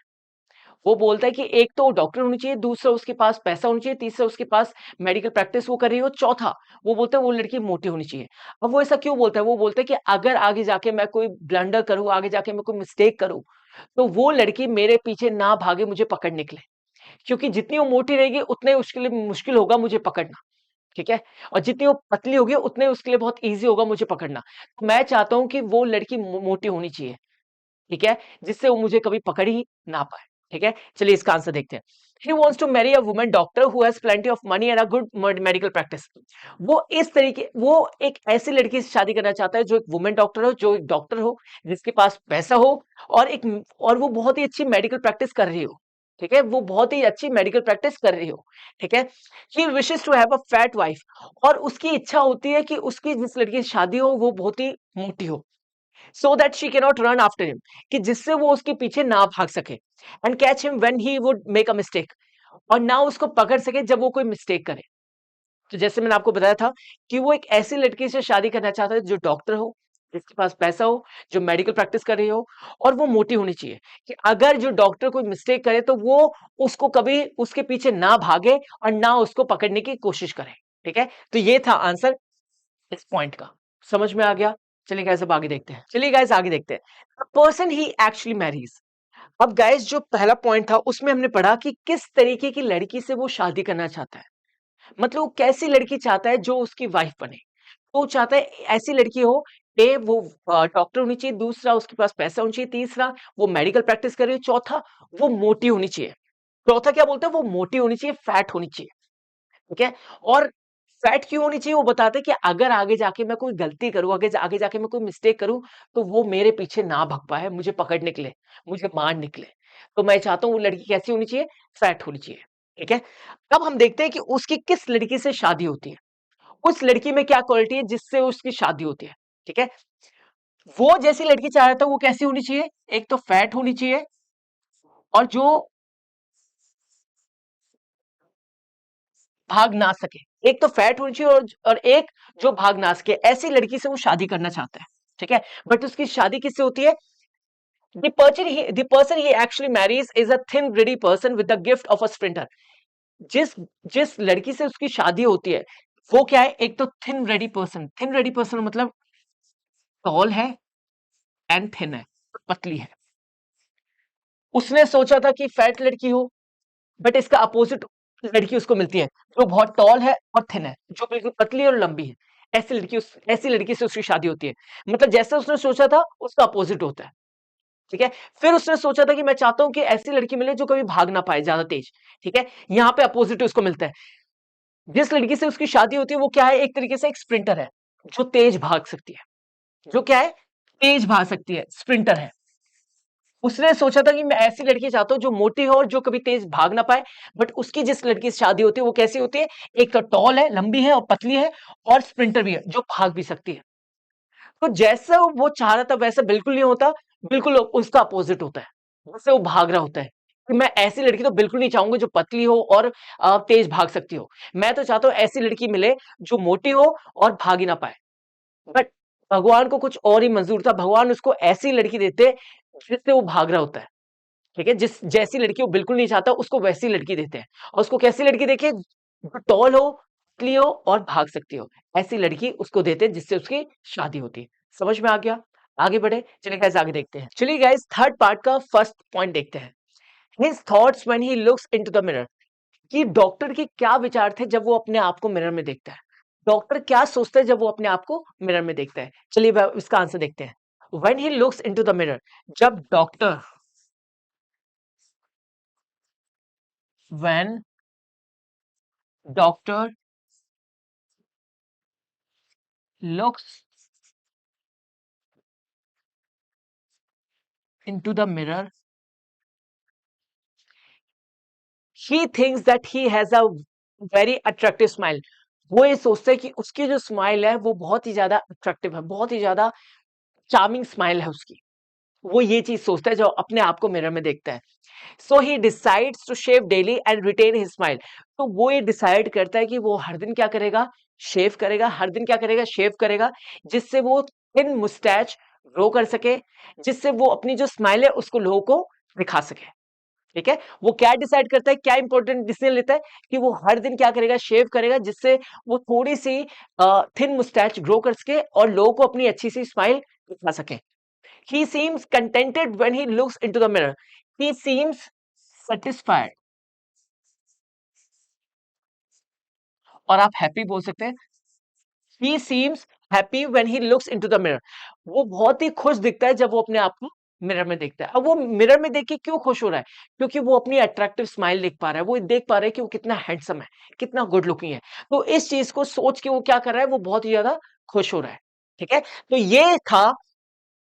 वो बोलता है कि एक तो डॉक्टर होनी चाहिए, दूसरा उसके पास पैसा होना चाहिए, तीसरा उसके पास मेडिकल प्रैक्टिस वो कर रही हो, चौथा वो बोलता है वो लड़की मोटी होनी चाहिए। अब वो ऐसा क्यों बोलता है, वो बोलता है कि अगर आगे जाके मैं कोई ब्लंडर करूं, आगे जाके मैं कोई मिस्टेक करूं, तो वो लड़की मेरे पीछे ना भागे मुझे पकड़ने के लिए, क्योंकि जितनी वो मोटी रहेगी उतने उसके लिए मुश्किल होगा मुझे पकड़ना, ठीक है। और जितनी वो पतली होगी उतने उसके लिए बहुत ईजी होगा मुझे पकड़ना। तो मैं चाहता हूं कि वो लड़की मोटी होनी चाहिए, ठीक है, जिससे वो मुझे कभी पकड़ ही ना पाए, ठीक है। चलिए इसका आंसर देखते हैं। He wants to marry a woman doctor who has plenty of money and a good medical practice. वो एक ऐसी लड़की से शादी करना चाहता है जो एक वुमेन डॉक्टर हो, जो एक डॉक्टर हो, जिसके पास पैसा हो, और एक और वो बहुत ही अच्छी मेडिकल प्रैक्टिस कर रही हो, ठीक है, वो बहुत ही अच्छी मेडिकल प्रैक्टिस कर रही हो, ठीक है। He wishes to have a fat wife, और उसकी इच्छा होती है कि उसकी जिस लड़की से शादी हो वो बहुत ही मोटी हो, so that she cannot run after him, कि जिससे वो उसके पीछे ना भाग सके, and catch him when he would make a mistake, और ना उसको पकड़ सके जब वो कोई मिस्टेक करे। तो जैसे मैंने आपको बताया था कि वो एक ऐसी लड़की से शादी करना चाहता है जो डॉक्टर हो, जिसके पास पैसा हो, जो मेडिकल प्रैक्टिस कर रही हो, और वो मोटी होनी चाहिए, कि अगर जो डॉक्टर कोई मिस्टेक करे तो वो उसको कभी उसके पीछे ना भागे और ना उसको पकड़ने की कोशिश करे, ठीक है। तो ये था आंसर इस पॉइंट का, समझ में आ गया। चलिए गाइस अब आगे देखते हैं, चलिए गाइस आगे देखते हैं, पर्सन ही एक्चुअली मैरीज। अब गाइस जो पहला पॉइंट था उसमें हमने पढ़ा कि किस तरीके की लड़की से वो शादी करना चाहता है, मतलब वो कैसी लड़की चाहता है जो उसकी वाइफ बने। तो वो चाहता है ऐसी लड़की हो, ए वो डॉक्टर होनी चाहिए, दूसरा उसके पास पैसा होना चाहिए, तीसरा वो मेडिकल प्रैक्टिस कर रही है, चौथा वो मोटी होनी चाहिए। चौथा क्या बोलते हैं, वो मोटी होनी चाहिए, फैट होनी चाहिए, ठीक है। और फैट क्यों होनी चाहिए वो बताते हैं कि अगर आगे जाके मैं कोई गलती करूं, आगे जाके मैं कोई मिस्टेक करूं, तो वो मेरे पीछे ना भग पाए मुझे पकड़ने के लिए, मुझे मार निकले। तो मैं चाहता हूं वो लड़की कैसी होनी चाहिए, फैट होनी चाहिए, ठीक है। अब हम देखते हैं कि उसकी किस लड़की से शादी होती है, उस लड़की में क्या क्वालिटी है जिससे उसकी शादी होती है, ठीक है। वो जैसी लड़की चाह रहा था वो कैसी होनी चाहिए, एक तो फैट होनी चाहिए, और जो भाग ना सके, एक तो फैट होनी चाहिए, और एक जो भाग ना सके, ऐसी लड़की से वो शादी करना चाहता है, ठीक है। बट उसकी शादी किससे होती है, the person he actually marries is a thin greedy person with the gift of a sprinter. जिस जिस लड़की से उसकी शादी होती है वो क्या है, एक तो थिन रेडी पर्सन मतलब टॉल है एंड थिन है, पतली है। उसने सोचा था कि फैट लड़की हो, बट इसका अपोजिट लड़की उसको मिलती है जो बहुत टॉल है और थिन है, जो बिल्कुल पतली और लंबी है। ऐसी लड़की से उसकी शादी होती है। मतलब जैसा उसने सोचा था उसका अपोजिट होता है। ठीक है, फिर उसने सोचा था कि मैं चाहता हूं कि ऐसी लड़की मिले जो कभी भाग ना पाए ज्यादा तेज। ठीक है, यहाँ पे अपोजिट उसको मिलता है। जिस लड़की से उसकी शादी होती है वो क्या है, एक तरीके से एक स्प्रिंटर है जो तेज भाग सकती है। जो क्या है, तेज भाग सकती है, स्प्रिंटर है। उसने सोचा था कि मैं ऐसी लड़की चाहता हूँ जो मोटी हो और जो कभी तेज भाग ना पाए। बट उसकी जिस लड़की से शादी होती है वो कैसी होती है, एक तो टॉल है, लंबी है और पतली है, और स्प्रिंटर भी है जो भाग भी सकती है। तो जैसा वो चाह रहा था वैसा बिल्कुल नहीं होता, बिल्कुल उसका अपोजिट होता है। जैसे वो भाग रहा होता है कि मैं ऐसी लड़की तो बिल्कुल नहीं चाहूंगी जो पतली हो और तेज भाग सकती हो। मैं तो चाहता हूँ ऐसी लड़की मिले जो मोटी हो और भाग ही ना पाए। बट भगवान को कुछ और ही मंजूर था। भगवान उसको ऐसी लड़की देते जिससे वो भाग रहा होता है। ठीक है, जिस जैसी लड़की वो बिल्कुल नहीं चाहता उसको वैसी लड़की देते हैं। और उसको कैसी लड़की देखिए, जो टॉल हो, पतली हो और भाग सकती हो, ऐसी लड़की उसको देते हैं जिससे उसकी शादी होती है। समझ में आ गया? आगे बढ़े, चलिए गाइस आगे देखते हैं। चलिए गाइस थर्ड पार्ट का फर्स्ट पॉइंट देखते हैं। His thoughts when he looks into the mirror. कि डॉक्टर के क्या विचार थे जब वो अपने आप को मिरर में देखता है। डॉक्टर क्या सोचता है जब वो अपने आप को मिरर में देखता है। चलिए इसका आंसर देखते हैं। When he looks into the mirror, जब doctor, when doctor looks into the mirror, he thinks that he has a very attractive smile. वो ये सोचता है कि उसकी जो स्माइल है वो बहुत ही ज्यादा अट्रैक्टिव है, बहुत ही ज्यादा चार्मिंग स्माइल है उसकी। वो ये चीज सोचता है जो अपने आप को मिरर में देखता है। So he decides to shave daily and retain his smile. तो वो ये डिसाइड करता है कि वो हर दिन क्या करेगा, शेव करेगा। हर दिन क्या करेगा, शेव करेगा, जिससे वो थिन मुस्टैच ग्रो कर सके, जिससे वो अपनी जो स्माइल है उसको लोगों को दिखा सके। ठीक है, वो क्या डिसाइड करता है, क्या इंपॉर्टेंट डिसीजन लेता है कि वो हर दिन क्या करेगा, शेव करेगा, जिससे वो थोड़ी सी थिन मुस्टैच ग्रो कर सके और लोगों को अपनी अच्छी सी स्माइल दिखा सके। He seems contented when he looks into the mirror. He seems satisfied. और आप हैप्पी बोल सकते हैं। He seems happy when he looks into the mirror. वो बहुत ही खुश दिखता है जब वो अपने आप को मिरर में देखता है। अब वो मिरर में देख के क्यों खुश हो रहा है, क्योंकि वो अपनी अट्रैक्टिव स्माइल देख पा रहा है। वो देख पा रहा है कि वो कितना हैंडसम है, कितना गुड लुकिंग है। तो इस चीज को सोच के वो क्या कर रहा है, वो बहुत ही ज्यादा खुश हो रहा है। ठीक है, तो ये था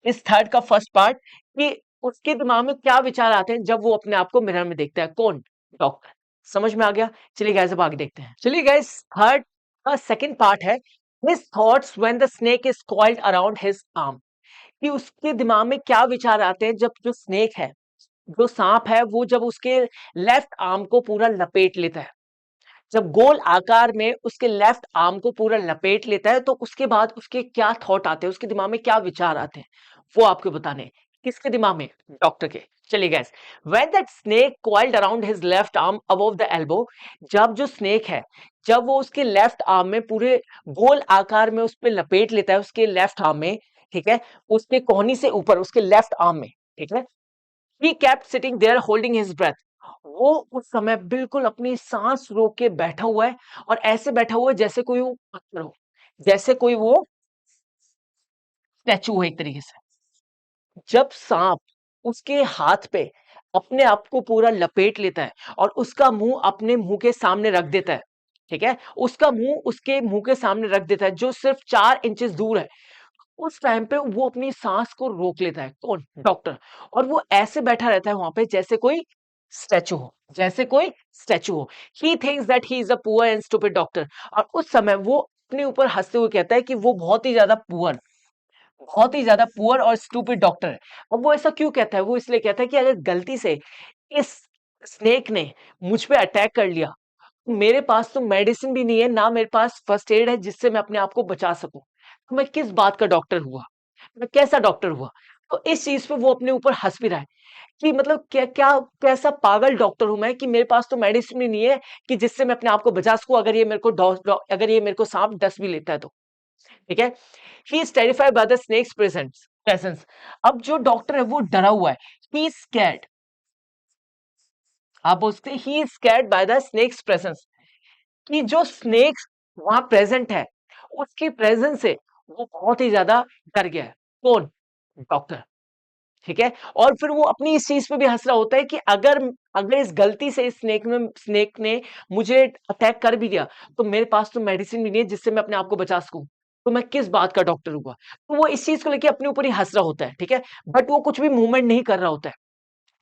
इस थर्ड का फर्स्ट पार्ट, कि उसके दिमाग में क्या विचार आते हैं जब वो अपने आप को मिरर में देखता है। कौन? डॉक्टर। समझ में आ गया? चलिए गाइस अब आगे देखते हैं। चलिए गाइस थर्ड का सेकंड पार्ट है, his thoughts when the snake is coiled around his arm. कि उसके दिमाग में क्या विचार आते हैं जब जो स्नेक है, जो सांप है, वो जब उसके लेफ्ट आर्म को पूरा लपेट लेता है। जब गोल आकार में उसके लेफ्ट आर्म को पूरा लपेट लेता है तो उसके बाद उसके क्या थॉट आते हैं, उसके दिमाग में क्या विचार आते हैं, वो आपको बताने हैं। किसके दिमाग में? डॉक्टर के। चलिए guys, when that snake coiled around his left arm above the elbow, जब जो स्नेक है, जब वो उसके लेफ्ट आर्म में पूरे गोल आकार में उस पे लपेट लेता है, उसके लेफ्ट आर्म में, ठीक है, उसके कोहनी से ऊपर उसके लेफ्ट आर्म में, ठीक है, he kept sitting there holding his breath. वो उस समय बिल्कुल अपनी सांस रोक के बैठा हुआ है, और ऐसे बैठा हुआ है जैसे कोई वो पत्थर हो, जैसे कोई वो स्टैचू हो एक तरीके से। जब सांप उसके हाथ पे अपने आप को पूरा लपेट लेता है और उसका मुंह अपने मुंह के सामने रख देता है, ठीक है, उसका मुंह उसके मुंह के सामने रख देता है जो सिर्फ 4 इंचेस दूर है, उस टाइम पे वो अपनी सांस को रोक लेता है। कौन? डॉक्टर। और वो ऐसे बैठा रहता है वहां पे जैसे कोई स्टैचू हो, जैसे कोई स्टैचू हो। He thinks that he is a poor and stupid doctor. और उस समय वो अपने ऊपर हंसते हुए कहता है कि वो बहुत ही ज्यादा पुअर, बहुत ही ज्यादा पुअर और स्टूपिड डॉक्टर है। अब वो ऐसा क्यों कहता है? वो इसलिए कहता है कि अगर गलती से इस स्नेक ने मुझ पे अटैक कर लिया, तो मेरे पास तो मेडिसिन भी नहीं है, ना मेरे पास फर्स्ट एड है जिससे मैं अपने आप को बचा सकूं। तो मैं किस बात का डॉक्टर हुआ, मैं कैसा डॉक्टर हुआ? तो इस चीज पे वो अपने ऊपर हंस भी रहा है कि मतलब क्या क्या कैसा पागल डॉक्टर हूं मैं कि मेरे पास तो मेडिसिन भी नहीं है कि जिससे मैं अपने आप को बचा सकूं, अगर ये मेरे को अगर ये मेरे को सांप डस भी लेता है तो। ठीक है, he is terrified by the snake's presence. अब जो डॉक्टर है वो डरा हुआ है, ही इज स्कैर्ड। आप बोलते he is scared by the snake's presence, कि जो स्नेक्स वहां प्रेजेंट है उसकी प्रेजेंस से वो बहुत ही ज्यादा डर गया है। कौन? डॉक्टर। ठीक है, और फिर वो अपनी इस चीज पे भी हंस रहा होता है कि अगर अगर इस गलती से स्नेक ने मुझे अटैक कर भी दिया तो मेरे पास तो मेडिसिन भी नहीं है जिससे मैं अपने आप को बचा सकूं, तो मैं किस बात का डॉक्टर हुआ। तो वो इस चीज को लेके अपने ऊपर ही हंस रहा होता है। ठीक है, बट वो कुछ भी मूवमेंट नहीं कर रहा होता है,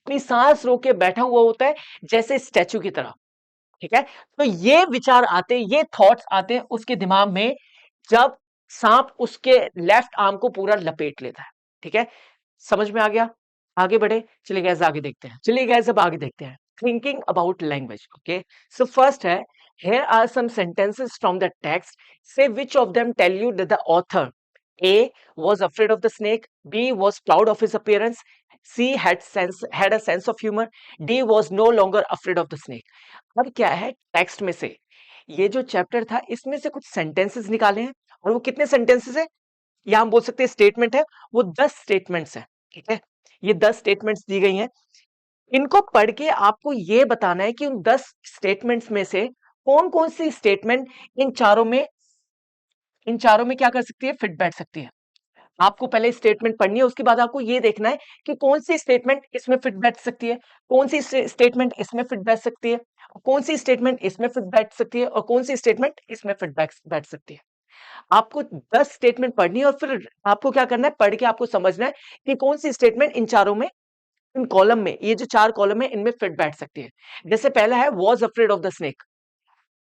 अपनी सांस रोक के बैठा हुआ होता है जैसे स्टैचू की तरह। ठीक है, तो ये विचार आते हैं, ये थॉट्स आते हैं उसके दिमाग में जब सांप उसके लेफ्ट आर्म को पूरा लपेट लेता है। ठीक है, समझ में आ गया? आगे बढ़े, चलिए गाइस आगे देखते हैं, चलिए गाइस अब आगे देखते हैं। Thinking about language. Okay, so first है, here are some sentences from the text, say which of them tell you that the author A was afraid of the snake, B was proud of his appearance, C had a sense of humor, D was no longer afraid of the snake। अब क्या है, text में से ये जो chapter था इसमें से कुछ सेंटेंसेस निकाले हैं, और वो कितने सेंटेंसेस है, या हम बोल सकते हैं स्टेटमेंट है, वो 10 स्टेटमेंट्स हैं। ठीक है, ये 10 स्टेटमेंट्स दी गई हैं, इनको पढ़ के आपको ये बताना है कि उन 10 स्टेटमेंट्स में से कौन कौन सी स्टेटमेंट इन चारों में क्या कर सकती है, फिट बैठ सकती है। आपको पहले स्टेटमेंट पढ़नी है, उसके बाद आपको ये देखना है कि कौन सी स्टेटमेंट इसमें फिट बैठ सकती है, कौन सी स्टेटमेंट इसमें फिट बैठ सकती है, कौन सी स्टेटमेंट इसमें फिट बैठ सकती है, और कौन सी स्टेटमेंट इसमें फिट बैठ सकती है। आपको 10 स्टेटमेंट पढ़नी है, और फिर आपको क्या करना है, पढ़ के आपको समझना है कि कौन सी स्टेटमेंट इन चारों में, इन कॉलम में, ये जो 4 कॉलम है इनमें फिट बैठ सकती है। जैसे पहला है was afraid of the snake,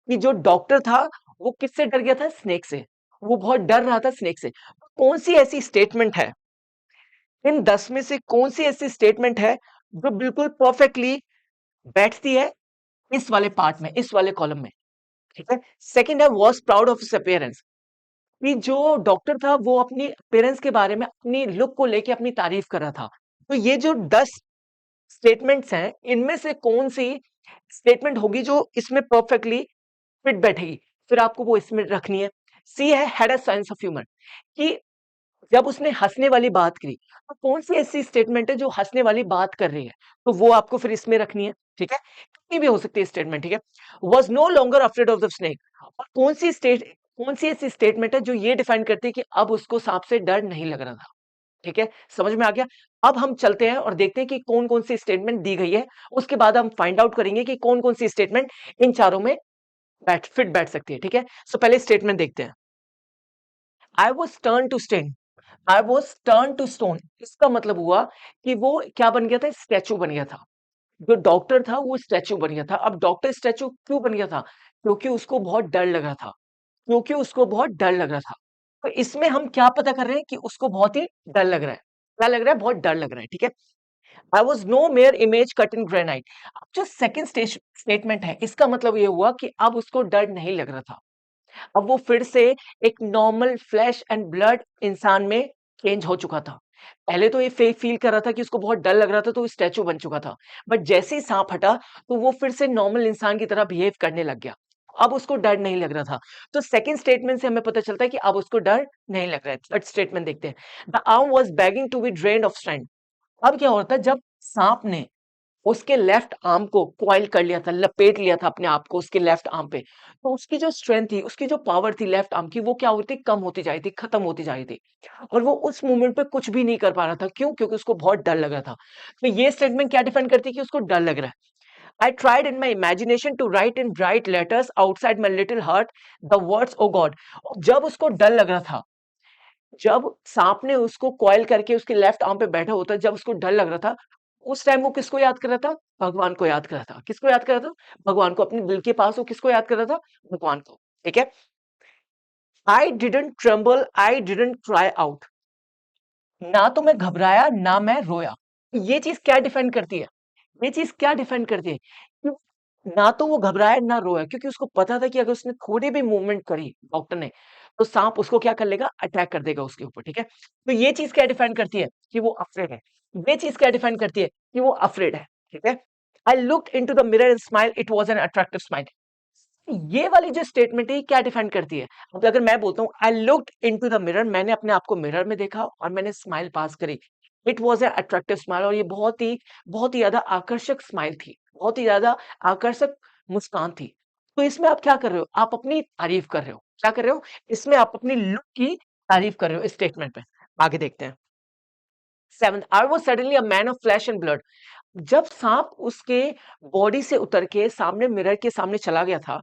कि जो डॉक्टर था वो किससे डर गया था, स्नेक से, वो बहुत डर रहा था स्नेक से। कौन सी ऐसी स्टेटमेंट है, इन 10 में से कौन सी ऐसी स्टेटमेंट है जो बिल्कुल परफेक्टली बैठती है इस वाले पार्ट में, इस वाले कॉलम में। ठीक है, सेकंड है was proud of his appearance, कि जो डॉक्टर था वो अपनी अपीयरेंस के बारे में, अपनी लुक को लेके अपनी तारीफ कर रहा था। तो ये जो 10 स्टेटमेंट्स हैं इनमें से कौन सी स्टेटमेंट होगी जो इसमें परफेक्टली फिट बैठेगी, फिर आपको वो इसमें रखनी है। सी है had a sense of humour, कि जब उसने हंसने वाली बात करी तो कौन सी ऐसी स्टेटमेंट है जो हंसने वाली बात कर रही है, तो वो आपको फिर इसमें रखनी है। ठीक है, कितनी भी हो सकती है स्टेटमेंट। ठीक है, was no longer afraid of the snake, और कौन सी ऐसी स्टेटमेंट है जो ये डिफाइन करती है कि अब उसको सांप से डर नहीं लग रहा था। ठीक है, समझ में आ गया? अब हम चलते हैं और देखते हैं कि कौन कौन सी स्टेटमेंट दी गई है, उसके बाद हम फाइंड आउट करेंगे कि कौन कौन सी स्टेटमेंट इन चारों में बैठ सकती है। ठीक है, सो पहले स्टेटमेंट देखते हैं। I was turn to stone, I was turn to stone, इसका मतलब हुआ कि वो क्या बन गया था, स्टैचू बन गया था। जो डॉक्टर था वो स्टैचू बन गया था। अब डॉक्टर स्टैचू क्यों बन गया था, क्योंकि उसको बहुत डर लग रहा था, क्योंकि उसको बहुत डर लग रहा था। तो इसमें हम क्या पता कर रहे हैं कि उसको बहुत ही डर लग रहा है, क्या लग रहा है, बहुत डर लग रहा है। ठीक है, I was no mere image cut in granite, अब जो सेकंड स्टेटमेंट है इसका मतलब ये हुआ कि अब उसको डर नहीं लग रहा था, अब वो फिर से एक नॉर्मल फ्लैश एंड ब्लड इंसान में चेंज हो चुका था। पहले तो ये फील कर रहा था कि उसको बहुत डर लग रहा था, तो वो स्टैचू बन चुका था, बट जैसे ही सांप हटा तो वो फिर से नॉर्मल इंसान की तरह बिहेव करने लग गया। अब उसको डर नहीं लग रहा था। तो सेकंड स्टेटमेंट से हमें पता चलता है कि अब उसको डर नहीं लग रहा है। थर्ड स्टेटमेंट देखते हैं। The arm was beginning to be drained of strength, अब क्या होता है, जब सांप ने उसके लेफ्ट आर्म को कॉइल कर लिया था, लपेट लिया था अपने आप को उसके लेफ्ट आर्म पे, तो उसकी जो स्ट्रेंथ थी, उसकी जो पावर थी लेफ्ट आर्म की, वो क्या होती, कम होती जा रही थी, खत्म होती जा रही थी, और वो उस मोमेंट पे कुछ भी नहीं कर पा रहा था। क्यों? क्योंकि उसको बहुत डर लग रहा था। तो ये स्टेटमेंट क्या डिफाइन करती है कि उसको डर लग रहा है। I tried in my imagination to write in bright letters outside my little heart the words O God, जब उसको डर लग रहा था, जब सांप ने उसको कॉइल करके उसके लेफ्ट आर्म पे बैठा होता, जब उसको डर लग रहा था, उस टाइम वो किसको याद कर रहा था, भगवान को याद कर रहा था। किसको याद कर रहा था, भगवान को। अपने दिल के पास वो किसको याद कर रहा था, भगवान को। ठीक है, I didn't tremble, I didn't cry out, ना तो मैं घबराया ना मैं रोया। ये चीज क्या डिफाइन करती है, ये चीज क्या डिफाइन करती है कि ना तो वो घबराया ना रोया, क्योंकि उसको पता था कि अगर उसने थोड़ी भी मूवमेंट करी डॉक्टर ने, तो सांप उसको क्या कर लेगा, अटैक कर देगा उसके ऊपर। ठीक है, तो ये चीज क्या डिफाइन करती है कि वो अफ्रेड है। ये चीज क्या डिफाइन करती है कि वो अफ्रेड है। ठीक है, I looked into the mirror and smile, it was an attractive smile, ये वाली जो स्टेटमेंट है ये क्या डिफाइन करती है। अब अगर मैं बोलता हूँ I looked into the mirror, मैंने अपने आप को मिरर में देखा और मैंने स्माइल पास करी, it was an attractive smile, और ये बहुत ही ज़्यादा आकर्षक स्माइल थी, बहुत ही ज़्यादा आकर्षक मुस्कान थी। तो इसमें आप क्या कर रहे हो? आप अपनी तारीफ़ कर रहे हो। क्या कर रहे हो? इसमें आप अपनी लुक की तारीफ़ कर रहे हो इस स्टेटमेंट में। आगे देखते हैं। 7th, I was suddenly a man of flesh and blood. जब सांप उसके बॉडी से उतर के सामने मिरर के सामने चला गया था,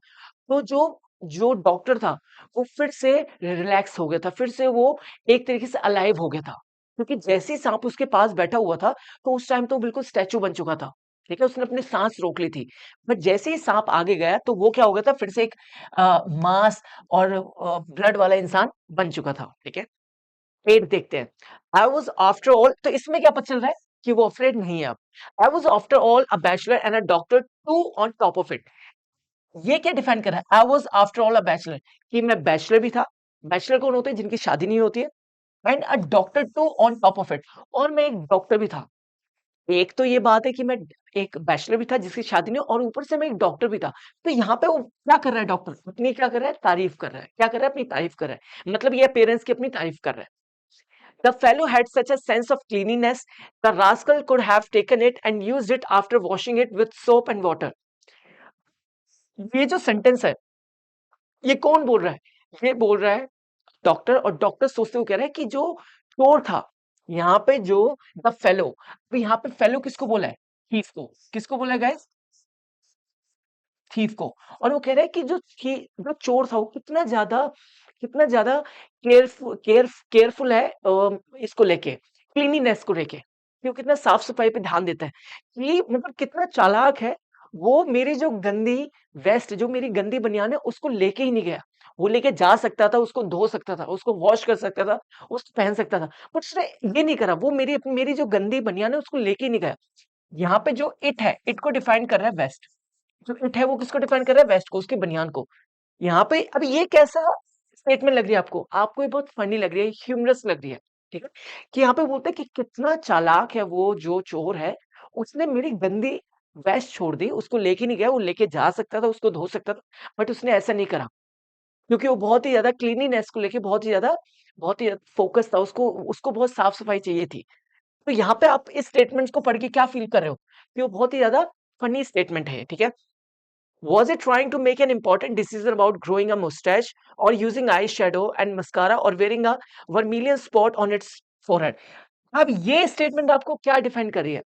तो जो जो डॉक्टर था, वो फिर से रिलैक्स हो गया था, फिर से वो एक तरीके से अलाइव हो गया था। क्योंकि जैसे ही सांप उसके पास बैठा हुआ था, तो उस टाइम तो बिल्कुल स्टैच्यू बन चुका था। ठीक है? उसने अपनी सांस रोक ली थी। बट जैसे ही सांप आगे गया, तो वो क्या हो गया था, फिर से एक मांस और ब्लड वाला इंसान बन चुका था। ठीक है? 8 देखते हैं। आई वाज़ आफ्टर ऑल, तो इसमें क्या पता चल रहा है कि वो अफ्रेड नहीं है अब। I was after all a bachelor and a doctor too on top of it. ये क्या डिफाइन कर रहा है? I was after all a bachelor, कि मैं बैचलर भी था। बैचलर कौन होते हैं? जिनकी शादी नहीं होती है। And a doctor too on top of it, और मैं एक डॉक्टर भी था। एक तो ये बात है कि मैं एक बैचलर भी था जिसकी शादी नहीं, और ऊपर से मैं एक डॉक्टर भी था। तो यहाँ पे वो क्या कर रहा है डॉक्टर? अपनी क्या कर रहा है? तारीफ कर रहा है। क्या कर रहा है? अपनी तारीफ कर रहा है। मतलब ये पेरेंट्स की अपनी तारीफ कर रहा है। The fellow had such a sense of cleanliness, the rascal could have taken it and used it after washing it with soap and water. ये जो सेंटेंस है, ये कौन बोल रहा है? ये बोल रहा है डॉक्टर, और डॉक्टर सोचते हुए कह रहा है कि जो चोर था, यहाँ पे जो द फेलो, तो यहाँ पे फेलो किसको बोला है? थीफ को। किसको बोला है गाइस? थीफ को। और वो कह रहा है कि जो चोर था, वो कितना ज्यादा केयरफुल है इसको लेके, क्लीनिनेस को लेके, कि वो कितना साफ सफाई पे ध्यान देता है, कि मतलब कितना चालाक है। वो मेरी जो गंदी वेस्ट, जो मेरी गंदी बनियान है, उसको लेके ही नहीं गया। वो लेके जा सकता था, उसको धो सकता था, उसको वॉश कर सकता था, उसको पहन सकता था, बट उसने ये नहीं करा। वो मेरी मेरी जो गंदी बनियान है, उसको लेके ही नहीं गया। यहाँ पे जो इट है, इट को डिफाइन कर रहा है वेस्ट। जो इट है वो किसको डिफाइन कर रहा है? वेस्ट को, उसकी बनियान को। यहाँ पे अब ये कैसा स्टेटमेंट लग रही है आपको? आपको ये बहुत फनी लग रही है, ह्यूमरस लग रही है, ठीक है? कि यहाँ पे बोलते हैं कि कितना चालाक है वो जो चोर है, उसने मेरी गंदी वेस्ट छोड़ दी, उसको लेके नहीं गया, वो लेके जा सकता था, उसको धो सकता था, बट उसने ऐसा नहीं करा, क्योंकि वो बहुत ही ज्यादा क्लीनलीनेस को लेके बहुत ही फोकस था, उसको उसको बहुत साफ सफाई चाहिए थी। तो यहाँ पे आप इस स्टेटमेंट को पढ़ के क्या फील कर रहे हो? कि वो बहुत ही ज्यादा फनी स्टेटमेंट है, ठीक है? Was it trying to make an important decision about growing a mustache or using eyeshadow and mascara or wearing a vermilion spot on its forehead? अब ये स्टेटमेंट आपको क्या डिफाइन कर रही है?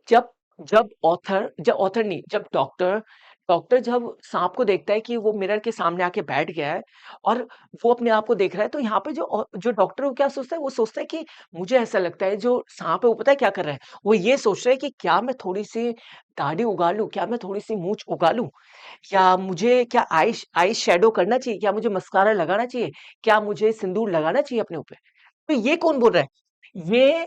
जब जब ऑथर नहीं, जब डॉक्टर जब सांप को देखता है कि वो मिरर के सामने आके बैठ गया है, और वो अपने आप को देख रहा है, तो यहाँ पे जो डॉक्टर वो क्या सोचता है? वो सोचता है कि मुझे ऐसा लगता है जो सांप है वो पता है क्या कर रहा है? वो ये सोच रहा है कि क्या मैं थोड़ी सी दाढ़ी उगा लूं, क्या मैं थोड़ी सी मूंछ उगा लूं, क्या मुझे क्या आई शैडो करना चाहिए, क्या मुझे मस्कारा लगाना चाहिए, क्या मुझे सिंदूर लगाना चाहिए अपने ऊपर? तो ये कौन बोल रहा है? ये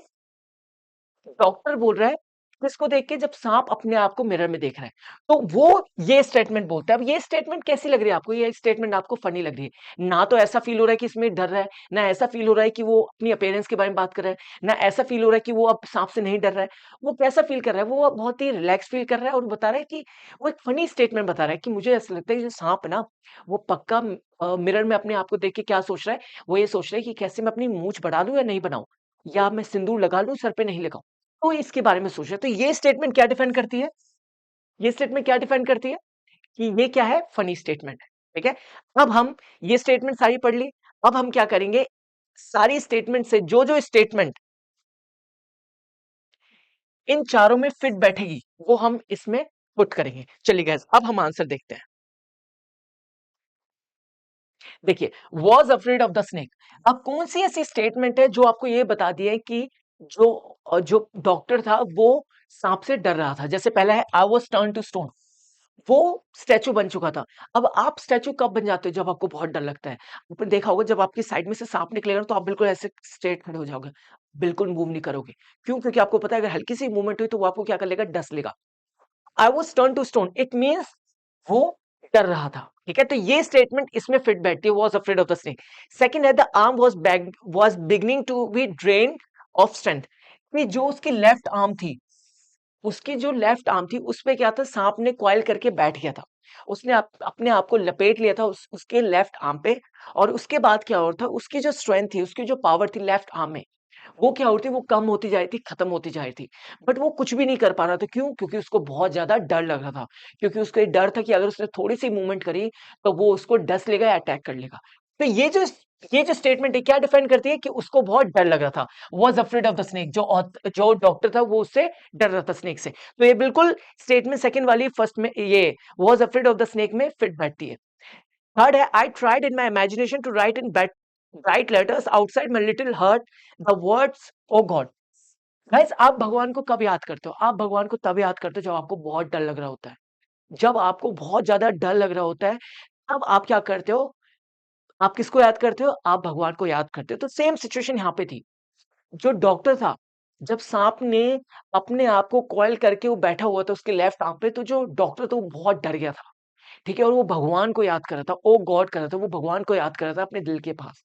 डॉक्टर बोल रहा है, जिसको देख के जब सांप अपने आप को मिरर में देख रहा है, तो वो ये स्टेटमेंट बोलता है। अब ये स्टेटमेंट कैसी लग रही है आपको? ये स्टेटमेंट आपको फनी लग रही है? ना तो ऐसा फील हो रहा है कि इसमें डर रहा है, ना ऐसा फील हो रहा है कि वो अपनी अपीयरेंस के बारे में बात कर रहा है, ना ऐसा फील हो रहा है कि वो अब सांप से नहीं डर रहा है। वो कैसा फील कर रहा है? वो बहुत ही रिलैक्स फील कर रहा है, और बता रहा है कि वो एक फनी स्टेटमेंट बता रहा है कि मुझे ऐसा लगता है कि जो सांप है ना, वो पक्का मिरर में अपने आप को देख के क्या सोच रहा है? वो ये सोच रहा है कि कैसे मैं अपनी मूंछ बढ़ा लूं या नहीं बनाऊं, या मैं सिंदूर लगा लूं सर पे नहीं लगाऊं। तो इसके बारे में सोच रहे हैं। तो ये स्टेटमेंट क्या डिफाइन करती है? ये स्टेटमेंट क्या डिफाइन करती है? कि ये क्या है? फनी स्टेटमेंट है। ठीक है? अब हम ये स्टेटमेंट सारी पढ़ ली। अब हम क्या करेंगे? सारी स्टेटमेंट से जो स्टेटमेंट इन चारों में फिट बैठेगी, वो हम इसमें पुट करेंगे। चलिए गाइस, अब हम आंसर देखते हैं। देखिए, was afraid of the snake. अब कौन सी ऐसी स्टेटमेंट है जो आपको ये बता दी है कि जो डॉक्टर था वो सांप से डर रहा था? जैसे पहला है I was turn to stone, वो स्टैचू बन चुका था। अब आप स्टैचू कब बन जाते हो? जब आपको बहुत डर लगता है। आपने देखा होगा, जब आपकी साइड में से सांप निकलेगा ना, तो आप बिल्कुल ऐसे स्ट्रेट खड़े हो जाओगे, बिल्कुल मूव नहीं करोगे। क्यों? क्योंकि आपको पता है अगर हल्की सी मूवमेंट हुई तो वो आपको क्या कर लेगा? डस लेगा। I was turn to stone, it means वो डर रहा था। ठीक है? तो ये स्टेटमेंट इसमें फिट बैठती है, was afraid of the snake. Second है the arm was beginning to be drain of strength, कि जो उसकी लेफ्ट आर्म थी, उसकी जो लेफ्ट आर्म थी उस पे क्या था? सांप ने कॉइल करके बैठ गया था। उसने अपने आप को लपेट लिया था उसके लेफ्ट आर्म पे। और उसके बाद क्या हो रहा था? उसकी जो स्ट्रेंथ थी, उसकी जो पावर थी लेफ्ट आर्म में, वो क्या होती है, वो कम होती जा रही थी, खत्म होती जा रही थी। बट वो कुछ भी नहीं कर पा रहा था, क्यों? क्योंकि उसको बहुत ज़्यादा डर लग रहा था। क्योंकि उसको ये डर था कि अगर उसने थोड़ी-सी मूवमेंट करी, तो वो उसको डस लेगा या अटैक कर लेगा। तो ये जो स्टेटमेंट है, क्या डिफाइन करती है कि उसको बहुत डर लग रहा था। Was afraid of the snake, जो डॉक्टर था, वो उससे डर रहा था स्नेक से। तो ये बिल्कुल स्टेटमेंट सेकंड वाली फर्स्ट में ये was afraid of the snake में फिट बैठती है। थर्ड है, I tried in my imagination to write in bright letters outside my little heart the words O God. Guys, आप भगवान को कब याद करते हो? आप भगवान को तब याद करते हो जब आपको बहुत डर लग रहा होता है। जब आपको बहुत ज्यादा डर लग रहा होता है, तब आप क्या करते हो? आप किसको याद करते हो? आप भगवान को याद करते हो। तो सेम सिचुएशन यहाँ पे थी। जो डॉक्टर था, जब सांप ने अपने आप को कॉइल करके वो बैठा हुआ था उसके लेफ्ट आर्म पे, तो जो डॉक्टर था वो बहुत डर गया था। ठीक है? और वो भगवान को याद कर रहा था, ओ गॉड कर रहा था, वो भगवान को याद कर रहा था अपने दिल के पास।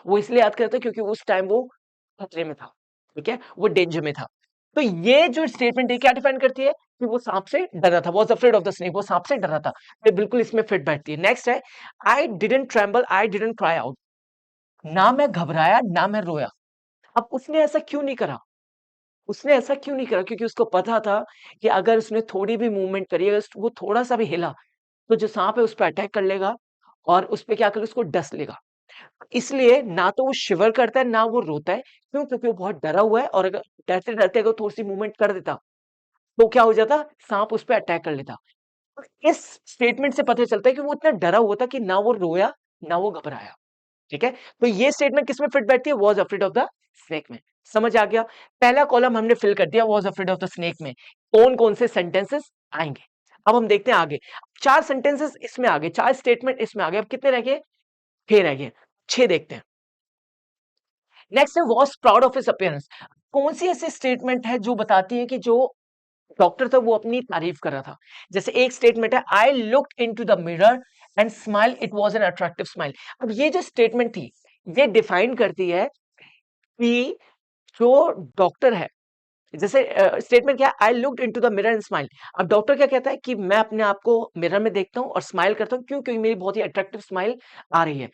वो इसलिए याद कर रहा था क्योंकि उस टाइम वो खतरे में था, ठीक है? वो डेंजर में था। तो ये जो स्टेटमेंट है क्या डिफाइन करती है? कि वो सांप से डर रहा था, was afraid of the snake, वो सांप से डर रहा था। ये बिल्कुल इसमें फिट बैठती है। नेक्स्ट है, I didn't tremble, I didn't cry out. ना मैं घबराया, ना मैं रोया। अब उसने ऐसा क्यों नहीं करा? उसने ऐसा क्यों नहीं करा? क्योंकि उसको पता था कि अगर उसने थोड़ी भी मूवमेंट करी, अगर वो थोड़ा-सा भी हिला, तो जो सांप है उस पे अटैक कर लेगा और उस पे क्या करेगा, उसको डस लेगा। इसलिए ना तो वो शिवर करता है, ना वो रोता है। क्यों? क्योंकि वो बहुत डरा हुआ है और अगर डरते-डरते अगर थोड़ी-सी मूवमेंट कर देता, तो क्या हो जाता? सांप उस पे अटैक कर लेता। तो इस स्टेटमेंट से पता चलता है कि वो इतना डरा हुआ था कि ना वो रोया, ना वो घबराया। ठीक है? तो ये स्टेटमेंट किसमें फिट बैठती है? Was afraid of the snake में। समझ आ गया? पहला कॉलम हमने फिल कर दिया was afraid of the snake में। कौन-कौन से सेंटेंसेस आएँगे? अब हम देखते हैं आगे। 4 सेंटेंसेस इसमें आ गए, 4 स्टेटमेंट इसमें आ गए। अब कितने रह गए? 6 रह गए। 6 देखते हैं। नेक्स्ट है was proud of his appearance. कौन सी ऐसी स्टेटमेंट है जो बताती है कि जो डॉक्टर था वो अपनी तारीफ कर रहा था? जैसे एक स्टेटमेंट है, I looked into the mirror and smile, it was an attractive smile. अब ये जो स्टेटमेंट थी, ये डिफाइन करती है कि जो डॉक्टर है, जैसे स्टेटमेंट क्या है, I looked into the mirror and smile. अब डॉक्टर क्या कहता है कि मैं अपने आप को मिरर में देखता हूँ और स्माइल करता हूँ। क्यों? क्योंकि मेरी बहुत ही अट्रैक्टिव स्माइल आ रही है।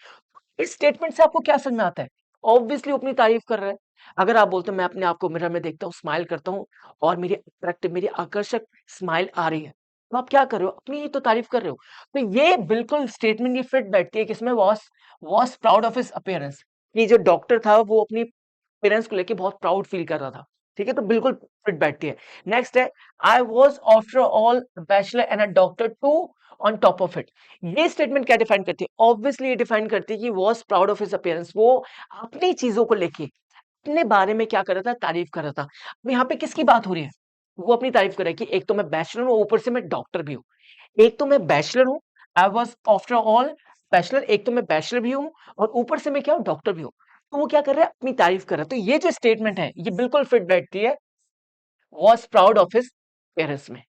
इस स्टेटमेंट से आपको क्या समझ में आता है? ऑब्वियसली वो अपनी तारीफ कर रहा है। अगर आप बोलते हो मैं अपने आप को मिरर में देखता हूँ, स्माइल करता हूँ और मेरी अट्रैक्टिव, मेरी आकर्षक स्माइल आ रही है, तो आप क्या कर रहे हो? अपनी ही तो तारीफ कर रहे हो। तो ये बिल्कुल स्टेटमेंट ये फिट बैठती है किसमें? Was proud of his appearance. ये जो डॉक्टर था वो अपनी अपीयरेंस को लेके बहुत प्राउड फील कर रहा था। ठीक है? तो बिल्कुल फिट बैठती है। नेक्स्ट है, I was after all bachelor and a doctor too on top of it. ये स्टेटमेंट क्या डिफाइन करती है? ऑब्वियसली ये डिफाइन करती है कि was proud of his appearance. वो अपनी चीज़ों को लेके, अपने बारे में क्या कर रहा था? तारीफ कर रहा था। अब यहाँ पे किसकी बात हो रही है? वो अपनी तारीफ कर रहा है कि एक तो मैं बैचलर हूँ, ऊपर से मैं डॉक्टर भी हूँ। एक तो मैं बैचलर हूँ, आई वाज़ आफ्टर ऑल बैचलर, एक तो मैं बैचलर भी हूँ और ऊपर से मैं क्या हूँ? डॉक्टर भी हूँ। तो वो क्या कर रहा है? अपनी तारीफ कर रहा है। तो ये जो स्टेटमेंट है, ये बिल्कुल फिट बैठती है was proud of his appearance में।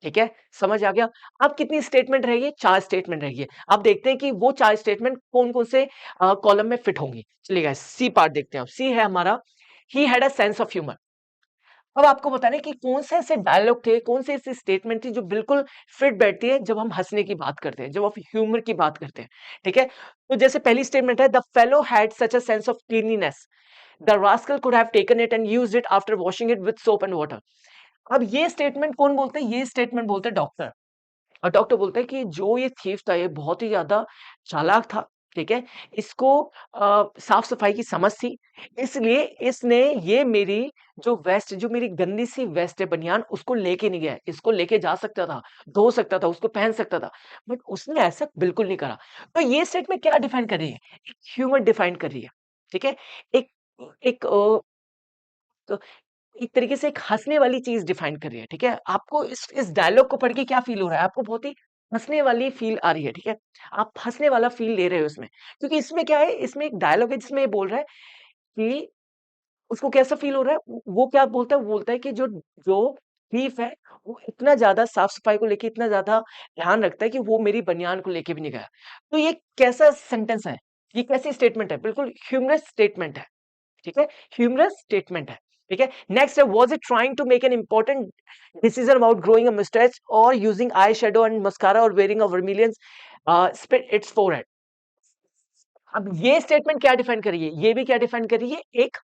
ठीक है? समझ आ गया? अब कितनी स्टेटमेंट रह गई? 4 स्टेटमेंट रह गई है। अब देखते हैं कि वो 4 स्टेटमेंट कौन-कौन से कॉलम में फिट होंगी। चलिए गाइस, सी पार्ट देखते हैं अब। सी है हमारा, he had a sense of humour. अब आपको बताना है कि कौन से ऐसे डायलॉग थे, कौन से ऐसी स्टेटमेंट थी जो बिल्कुल फिट बैठती है जब हम हँसने की बात करते हैं, जब हम ह्यूमर की बात करते हैं। ठीक है? तो जैसे पहली स्टेटमेंट है, the fellow had such a sense of cleanliness, the rascal could have taken it and used it after washing it with soap and water. अब ये स्टेटमेंट कौन बोलते हैं? ये स्टेटमेंट बोलते हैं डॉक्टर। और डॉक्टर बोलता है कि जो ये थीफ था, ये बहुत ही ज़्यादा चालाक था, ठीक है? इसको साफ-सफाई की समझ थी, इसलिए इसने ये मेरी जो वेस्ट, जो मेरी गंदी-सी वेस्ट है, बनियान, उसको लेके नहीं गया है। इसको लेके जा सकता था, धो सकता था, उसको पहन सकता था, बट उसने ऐसा बिल्कुल नहीं करा। तो ये स्टेटमेंट क्या डिफाइन कर रही है? एक ह्यूमर डिफाइन कर रही है, ठीक है? एक एक अ एक तरीके से एक हँसने वाली चीज़ डिफाइन कर रही है, ठीक है? आपको इस डायलॉग को पढ़ के क्या फ़ील हो रहा है? आपको बहुत ही हँसने वाली फ़ील आ रही है, ठीक है? आप हँसने वाला फ़ील ले रहे हो इसमें। क्योंकि इसमें क्या है, इसमें एक डायलॉग है जिसमें ये बोल रहा है कि उसको कैसा फ़ील हो रहा है? वो क्या बोलता है? वो बोलता है कि जो जो थीफ है, वो इतना ज़्यादा साफ-सफाई को लेके इतना ज़्यादा ध्यान रखता है कि वो मेरी बनियान को लेके भी नहीं गया। तो ये कैसा सेंटेंस है? ये कैसी स्टेटमेंट है? बिल्कुल ह्यूमरस स्टेटमेंट है। ठीक है? ह्यूमरस स्टेटमेंट है, ठीक है? नेक्स्ट है, was it trying to make an important decision about growing a moustache or using eye shadow and mascara or wearing a vermilion spit its forehead. अब ये स्टेटमेंट क्या डिफाइन कर रही है? ये भी क्या डिफाइन कर रही है? एक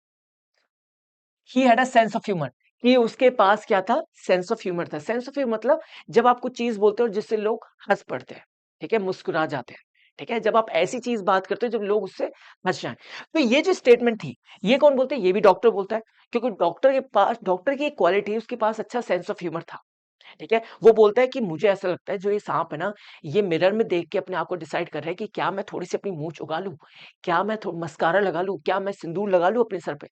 he had a sense of humour, कि उसके पास क्या था, सेंस ऑफ ह्यूमर था। सेंस ऑफ ह्यूमर मतलब जब आप कुछ चीज बोलते हो जिससे लोग हंस पड़ते हैं, ठीक है, मुस्कुरा जाते हैं, ठीक है, जब आप ऐसी चीज बात करते हो जब लोग उससे हंस जाएं। तो ये जो स्टेटमेंट थी, ये कौन बोलते हैं, ये भी डॉक्टर बोलता है, क्योंकि डॉक्टर के पास, डॉक्टर की एक क्वालिटी है, उसके पास अच्छा सेंस ऑफ ह्यूमर था, ठीक है। वो बोलता है कि मुझे ऐसा लगता है जो ये सांप है ना, ये मिरर में देख के अपने आप को डिसाइड कर रहा है कि क्या मैं थोड़ी सी अपनी मूंछ उगा लूं, क्या मैं मस्कारा लगा लूं, क्या मैं सिंदूर लगा लूं अपने सर पे।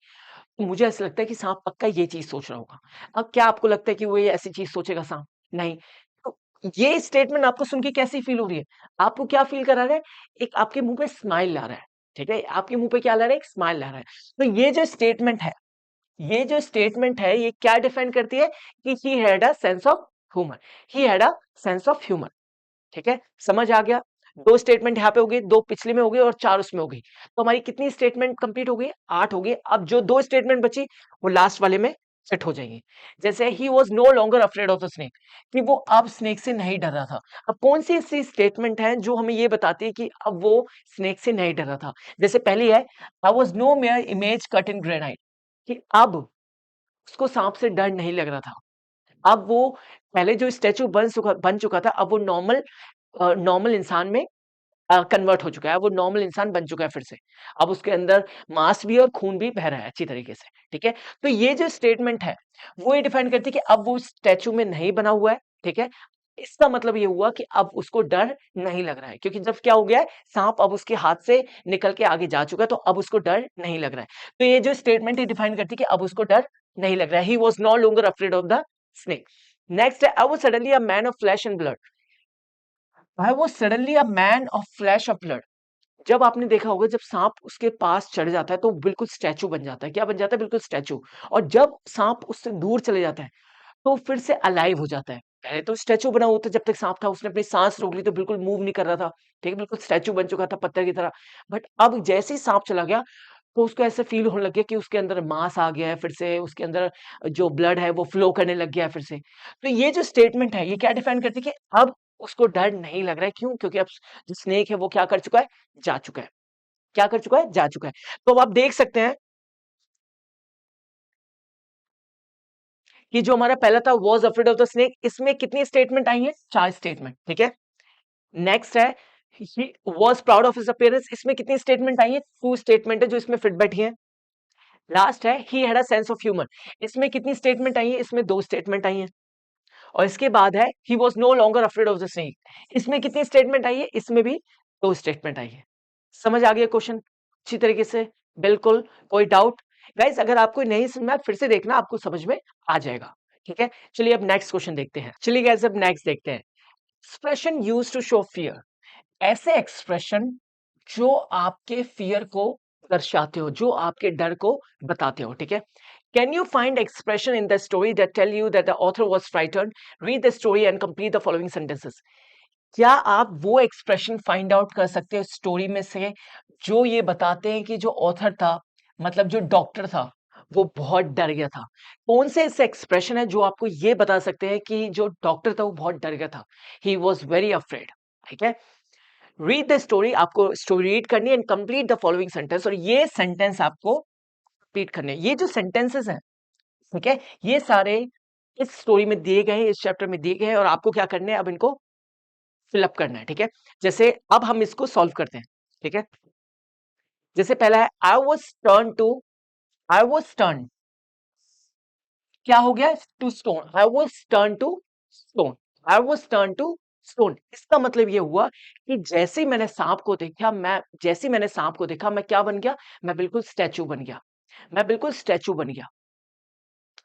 तो मुझे ऐसा लगता है कि सांप पक्का ये चीज सोच रहा होगा। अब क्या आपको लगता है कि वो ये ऐसी चीज सोचेगा सांप? नहीं। तो ये स्टेटमेंट आपको सुन के कैसी फील हो रही है? आपको क्या फील करा रहा है? एक आपके मुंह पे स्माइल ला रहा है, ठीक है, आपके मुंह पे क्या ला रहा है? एक स्माइल ला रहा है। तो ये जो स्टेटमेंट है, ये जो स्टेटमेंट है, ये क्या डिफाइन करती है कि he had a sense of humour, he had a sense of humour, ठीक है, समझ आ गया। दो स्टेटमेंट यहाँ पे हो गई, दो पिछले में हो गई और चार उसमें हो गई। तो हमारी कितनी स्टेटमेंट कंप्लीट हो गई? 8 हो गई। अब जो दो स्टेटमेंट बची वो लास्ट वाले में सेट हो जाएंगी। जैसे he was no longer afraid of the snake, कि वो अब स्नेक से नहीं डर रहा था। अब कौन सी ऐसी स्टेटमेंट है जो हमें ये बताती है कि अब वो स्नेक से नहीं डर रहा था? जैसे पहली है, I was no mere image cut in granite, कि अब उसको सांप से डर नहीं लग रहा था। अब वो पहले जो स्टैचू बन चुका था, अब वो नॉर्मल इंसान में कन्वर्ट हो चुका है, वो नॉर्मल इंसान बन चुका है फिर से। अब उसके अंदर मांस भी और खून भी बह रहा है अच्छी तरीके से, ठीक है। तो ये जो स्टेटमेंट है, वो ये डिफाइन करती है कि अब वो स्टैचू में नहीं बना हुआ है, ठीक है। इसका मतलब ये हुआ कि अब उसको डर नहीं लग रहा है, क्योंकि जब क्या हो गया है, सांप अब उसके हाथ से निकल के आगे जा चुका है, तो अब उसको डर नहीं लग रहा है। तो ये जो स्टेटमेंट ये डिफाइन करती है कि अब उसको डर नहीं लग रहा है। He was no longer afraid of the snake. Next है, I was suddenly a man of flesh and blood. I was suddenly a man of flesh of blood. जब आपने देखा होगा, जब सांप उसके पास चढ़ जाता है तो बिल्कुल स्टैचू बन जाता है। क्या बन जाता है? बिल्कुल स्टैचू। और जब सांप उससे दूर चले जाता है तो फिर से अलाइव हो जाता है। पहले तो स्टैचू बना हुआ था, जब तक सांप था उसने अपनी सांस रोक ली तो बिल्कुल मूव नहीं कर रहा था, ठीक है, बिल्कुल स्टैचू बन चुका था पत्थर की तरह। बट अब जैसे ही सांप चला गया तो उसको ऐसा फील होने लग गया कि उसके अंदर मांस आ गया है, फिर से उसके अंदर जो ब्लड है वो फ्लो करने लग गया है फिर से। तो ये जो स्टेटमेंट है, ये क्या डिफाइन करती है कि अब उसको डर नहीं लग रहा है। क्यों? क्योंकि अब जो स्नेक है वो क्या कर चुका है? जा चुका है। क्या कर चुका है? जा चुका है। तो अब आप देख सकते हैं कि जो हमारा पहला था, was afraid of the snake, इसमें कितनी स्टेटमेंट आई है? 4 स्टेटमेंट, ठीक है। नेक्स्ट है, he was proud of his appearance, इसमें कितनी स्टेटमेंट आई है? 2 स्टेटमेंट है जो इसमें फिट बैठी है। लास्ट है, he had a sense of humour, इसमें कितनी स्टेटमेंट आई है? इसमें 2 स्टेटमेंट आई है। और इसके बाद है, he was no longer afraid of the snake, इसमें कितनी स्टेटमेंट आई है? इसमें भी 2 स्टेटमेंट आई है। समझ आ गया क्वेश्चन अच्छी तरीके से? बिल्कुल। कोई डाउट? गाइस अगर आपको नहीं समझ में, फिर से देखना, आपको समझ में आ जाएगा, ठीक है। चलिए अब नेक्स्ट क्वेश्चन देखते हैं। चलिए गाइस अब नेक्स्ट देखते हैं। Expression used to show fear, ऐसे एक्सप्रेशन जो आपके फियर को दर्शाते हो, जो आपके डर को बताते हो, ठीक है। Can you find expression in the story that tell you that the author was frightened? Read the story and complete the following sentences. क्या आप वो एक्सप्रेशन फाइंड आउट कर सकते हो स्टोरी में से जो ये बताते हैं कि जो ऑथर था, मतलब जो डॉक्टर था, वो बहुत डर गया था? कौन से ऐसे एक्सप्रेशन है जो आपको ये बता सकते हैं कि जो डॉक्टर था वो बहुत डर गया था? ही वॉज वेरी अफ्रेड, ठीक है। रीड द स्टोरी, आपको स्टोरी रीड करनी है and complete the following sentence, और ये सेंटेंस आपको कंप्लीट करने हैं। ये जो सेंटेंसेस हैं, ठीक है, ये सारे इस स्टोरी में दिए गए हैं, इस चैप्टर में दिए गए हैं, और आपको क्या करना है? अब इनको फिलअप करना है, ठीक है। जैसे अब हम इसको सॉल्व करते हैं, ठीक है। जैसे पहला है, आई वॉज टर्न, क्या हो गया? To stone. I was turn to stone, I was turn to stone. इसका मतलब ये हुआ कि जैसे ही मैंने सांप को देखा, मैं क्या बन गया? मैं बिल्कुल स्टैचू बन गया। मैं बिल्कुल स्टैचू बन गया,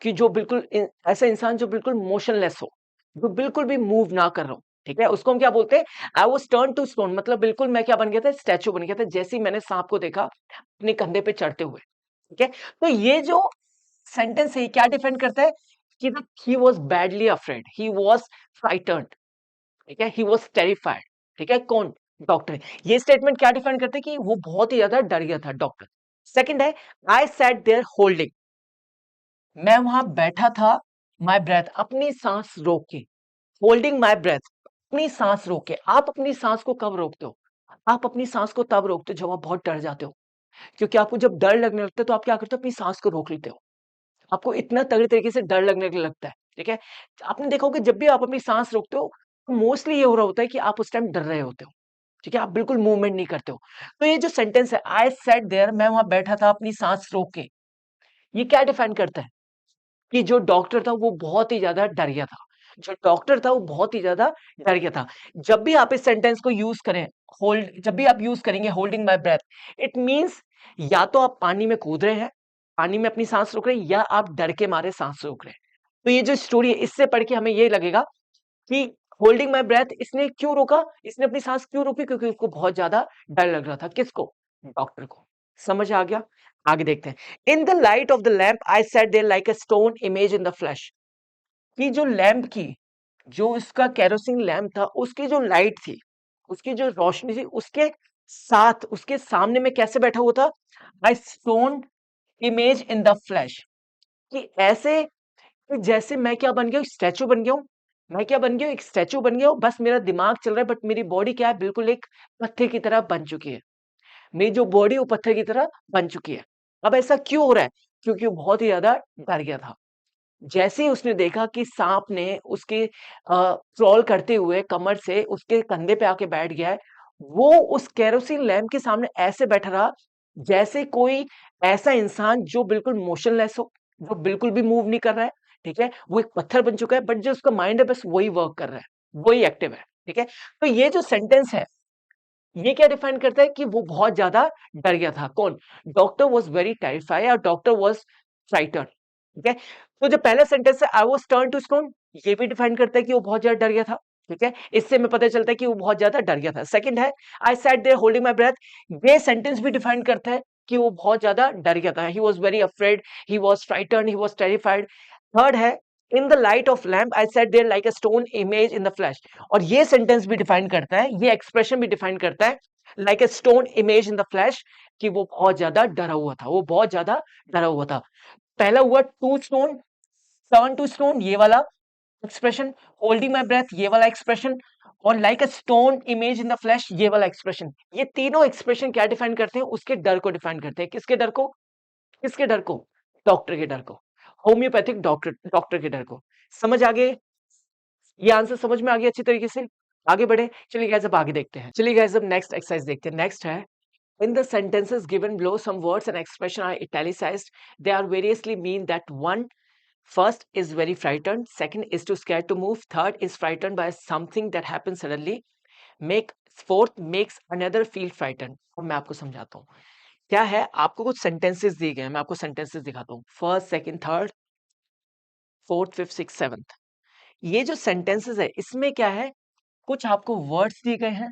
कि जो बिल्कुल ऐसा इंसान जो बिल्कुल मोशनलेस हो, जो बिल्कुल भी मूव ना कर रहा हो, ठीक है, उसको हम क्या बोलते हैं? I was turn to stone, मतलब बिल्कुल मैं क्या बन गया था? स्टैचू बन गया था, जैसे ही मैंने सांप को देखा अपने कंधे पे चढ़ते हुए, ठीक है। तो ये जो सेंटेंस है, ये क्या डिफाइन करता है? कि he was badly afraid, he was frightened, ठीक है, ही वाज टेरिफाइड, ठीक है। कौन? डॉक्टर। ये स्टेटमेंट क्या डिफाइन करते हैं? कि वो बहुत ही ज्यादा डर गया था, डॉक्टर। सेकंड है, आई सैट देयर होल्डिंग, मैं वहां बैठा था, माई ब्रेथ, अपनी सांस रोक के, होल्डिंग माई ब्रेथ, अपनी सांस रोक के। आप अपनी सांस को कब रोकते हो? आप अपनी सांस को तब रोकते हो जब आप बहुत डर जाते हो, क्योंकि आपको जब डर लगने लगता है तो आप क्या करते हो? अपनी सांस को रोक लेते हो। आपको इतना तगड़े तरीके से डर लगने लगता है, ठीक है? आपने देखा होगा जब भी आप अपनी सांस रोकते हो, मोस्टली ये हो रहा होता है कि आप उस टाइम डर रहे होते हो, ठीक है? आप बिल्कुल मूवमेंट नहीं करते हो। तो ये जो सेंटेंस है, आई सैट देयर, मैं वहां बैठा था अपनी सांस रोक के, ये क्या डिफाइन करता है? कि जो डॉक्टर था वो बहुत ही ज़्यादा डर गया था। जो डॉक्टर था वो बहुत ही ज़्यादा डर गया था। जब भी आप इस सेंटेंस को यूज़ करें, होल्ड जब भी आप यूज़ करेंगे holding my breath, it means या तो आप पानी में कूद रहे हैं, पानी में अपनी साँस रोक रहे हैं, या आप डर के मारे साँस रोक रहे हैं। तो ये जो स्टोरी है, इससे पढ़ के हमें ये लगेगा कि होल्डिंग माय ब्रेथ इसने क्यों रोका? इसने अपनी साँस क्यों रोकी? क्योंकि उसको बहुत ज़्यादा डर लग रहा था। किसको? डॉक्टर को। समझ आ गया? आगे देखते हैं। In the light of the lamp I sat there like a stone image in the flash. कि जो लैंप की, जो इसका केरोसिन लैंप था, उसकी जो लाइट थी, उसकी जो रोशनी थी, उसके साथ, उसके सामने में कैसे बैठा हुआ था? I stone image in the flash. कि ऐसे कि जैसे मैं क्या बन गया हूँ? स्टैचू बन गया हूँ। मैं क्या बन गया हूँ? एक स्टैचू बन गया हूँ। बस मेरा दिमाग चल रहा है, बट मेरी बॉडी क्या है? बिल्कुल एक पत्थर की तरह बन चुकी है। मेरी जो बॉडी है वो पत्थर की तरह बन चुकी है। अब ऐसा क्यों हो रहा है? क्योंकि वो बहुत ही ज़्यादा डर गया था। जैसे ही उसने देखा कि सांप ने उसके क्रॉल करते हुए कमर से उसके कंधे पे आके बैठ गया है, वो उस केरोसिन लैंप के सामने ऐसे बैठा रहा, जैसे कोई ऐसा इंसान जो बिल्कुल मोशनलेस हो, जो बिल्कुल भी मूव नहीं कर रहा है, ठीक है? वो एक पत्थर बन चुका है, बट जो उसका माइंड है बस वही वर्क कर रहा है, वही एक्टिव है, ठीक है? तो ये जो सेंटेंस है, ये क्या डिफाइन करता है कि वो बहुत ज़्यादा डर गया था। कौन? डॉक्टर वाज़ वेरी टेरिफाइड और डॉक्टर वाज़ फ्राइटेंड, ठीक है? तो जो पहला सेंटेंस है, I was turned to stone, ये भी डिफाइन करता है कि वो बहुत ज़्यादा डर गया था, ठीक है? इससे हमें पता चलता है कि वो बहुत ज़्यादा डर गया था। सेकंड है, I sat there holding my breath, ये सेंटेंस भी डिफाइन करता है कि वो बहुत ज़्यादा डर गया था। He was very afraid, he was frightened, he was terrified. Third है, in the light of lamp I sat there like a stone image in the flash. और ये सेंटेंस भी डिफाइन करता है, ये एक्सप्रेशन भी डिफाइन करता है like a stone image in the flash, कि वो बहुत ज्यादा डरा हुआ था, वो बहुत ज्यादा डरा हुआ था। पहला हुआ to stone, turn to stone, ये वाला एक्सप्रेशन, होल्डिंग माय ब्रेथ, ये वाला एक्सप्रेशन, और like a stone image in the flash, ये वाला एक्सप्रेशन। ये तीनों एक्सप्रेशन क्या डिफाइन करते हैं? उसके डर को डिफाइन करते हैं। किसके डर को? किसके डर को? डॉक्टर के डर को, होम्योपैथिक डॉक्टर डॉक्टर के डर को। समझ आ गए? ये आंसर समझ में आ गया अच्छी तरीके से? आगे बढ़े, चलिए गाइस अब आगे देखते हैं। चलिए गाइस अब नेक्स्ट एक्सरसाइज देखते हैं। नेक्स्ट है, in the sentences given below, some words and expression are italicized. They are variously mean that one first is very frightened, second is too scared to move, third is frightened by something that happens suddenly, make fourth makes another feel frightened. अब मैं आपको समझाता हूँ क्या है। आपको कुछ sentences दिए गए हैं, मैं आपको सेंटेंसेस दिखाता हूँ। First, second, third, fourth, fifth, six, seventh. ये जो सेंटेंसेस है इसमें क्या है, कुछ आपको वर्ड्स दिए गए हैं,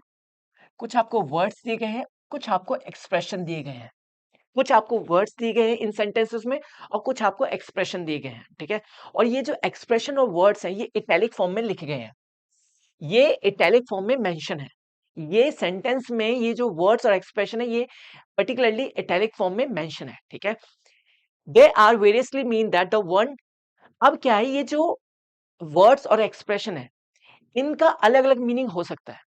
कुछ आपको वर्ड्स दिए गए हैं, कुछ आपको एक्सप्रेशन दिए गए हैं। कुछ आपको वर्ड्स दिए गए हैं इन सेंटेंसेस में, और कुछ आपको एक्सप्रेशन दिए गए हैं, ठीक है? और ये जो एक्सप्रेशन और वर्ड्स हैं ये इटैलिक फॉर्म में लिखे गए हैं, ये इटैलिक फॉर्म में मेंशन है। ये सेंटेंस में ये जो वर्ड्स और एक्सप्रेशन है ये पर्टिकुलरली इटैलिक फॉर्म में मेंशन है, ठीक है? They are variously mean that the one. अब क्या है, ये जो वर्ड्स और एक्सप्रेशन है इनका अलग अलग मीनिंग हो सकता है।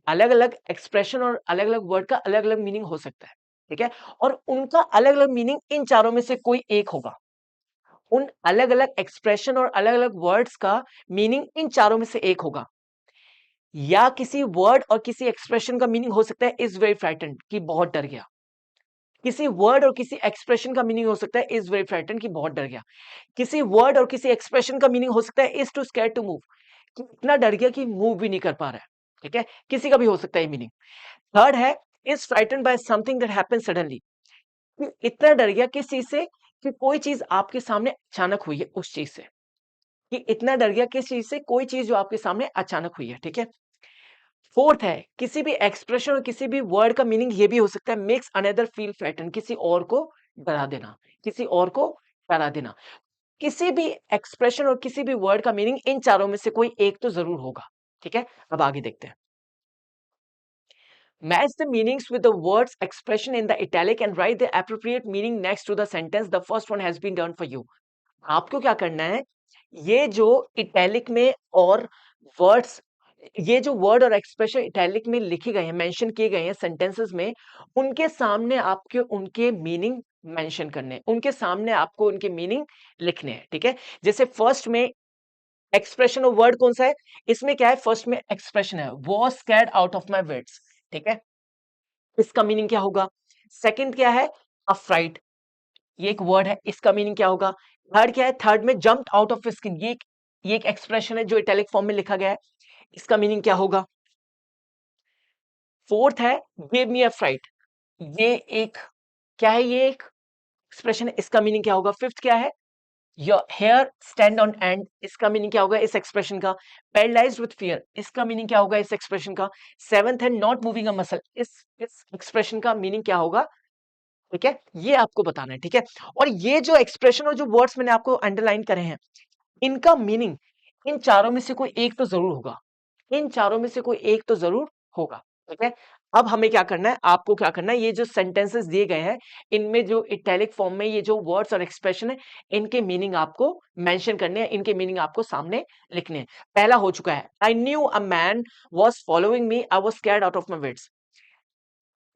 अलग अलग एक्सप्रेशन और अलग अलग वर्ड का अलग अलग मीनिंग हो सकता है, ठीक है? और उनका अलग अलग मीनिंग इन चारों में से कोई एक होगा। उन अलग अलग एक्सप्रेशन और अलग अलग वर्ड्स का मीनिंग इन चारों में से एक होगा। या किसी वर्ड और किसी एक्सप्रेशन का मीनिंग हो सकता है इज वेरी फ्राइटेंड, कि बहुत डर गया। किसी वर्ड और किसी एक्सप्रेशन का मीनिंग हो सकता है इज वेरी फ्राइटेंड, कि बहुत डर गया। किसी वर्ड और किसी एक्सप्रेशन का मीनिंग हो सकता है is too scared to move, कि इतना डर गया कि मूव भी नहीं कर पा रहा है, ठीक है? किसी का भी हो सकता है मीनिंग। थर्ड है, is frightened by something that happened suddenly, कि इतना डर गया किस चीज से, कि कोई चीज आपके सामने अचानक हुई है उस चीज से। कि इतना डर गया किस चीज से, कोई चीज जो आपके सामने अचानक हुई है, ठीक है? फोर्थ है, किसी भी एक्सप्रेशन और किसी भी वर्ड का मीनिंग ये भी हो सकता है मेक्स अनदर फील फ्राइटन, किसी और को डरा देना, किसी और को डरा देना। किसी भी एक्सप्रेशन और किसी भी वर्ड का मीनिंग इन चारों में से कोई एक तो जरूर होगा, ठीक है? अब आगे देखते हैं। Match the meanings with the words expression in the italic and write the appropriate meaning next to the sentence. The first one has been done for you. आपको क्या करना है, ये जो इटैलिक में और वर्ड्स, ये जो वर्ड और एक्सप्रेशन इटैलिक में लिखे गए हैं, मेंशन किए गए हैं सेंटेंसेस में, उनके सामने आपके उनके मीनिंग मेंशन करने हैं, उनके सामने आपको उनके मीनिंग लिखने हैं, ठीक है। जैसे फर्स्ट में एक्सप्रेशन ऑफ वर्ड कौन सा है, इसमें क्या है, फर्स्ट में एक्सप्रेशन है, was scared out of my wits, ठीक है, इसका मीनिंग क्या होगा। सेकंड क्या है, अफ्राइड, ये एक वर्ड है, इसका मीनिंग क्या होगा। थर्ड क्या है, थर्ड में जंप्ड आउट ऑफ स्किन, ये एक एक्सप्रेशन है जो इटैलिक फॉर्म में लिखा गया है, इसका मीनिंग क्या होगा। फोर्थ है गिव मी अ फ्राइट, ये एक क्या है, ये एक एक्सप्रेशन है, इसका मीनिंग क्या होगा। फिफ्थ क्या है, your hair stand on end, इसका मीनिंग क्या होगा इस एक्सप्रेशन का। पैरालाइज्ड विथ फियर, इसका मीनिंग क्या होगा इस एक्सप्रेशन का। सेवंथ है नॉट मूविंग अ मसल, इस एक्सप्रेशन का मीनिंग क्या होगा, ठीक है, ये आपको बताना है, ठीक है। और ये जो एक्सप्रेशन और जो वर्ड्स मैंने आपको अंडरलाइन करे हैं, इनका मीनिंग इन चारों में से कोई एक तो जरूर होगा, इन चारों में से कोई एक तो जरूर होगा, ठीक है। अब हमें क्या करना है, आपको क्या करना है, ये जो सेंटेंसेस दिए गए हैं, इनमें जो इटैलिक फॉर्म में ये जो वर्ड्स और एक्सप्रेशन है, इनके मीनिंग आपको मेंशन करने हैं, इनके मीनिंग आपको सामने लिखने हैं। पहला हो चुका है, I knew a man was following me, I was scared out of my wits.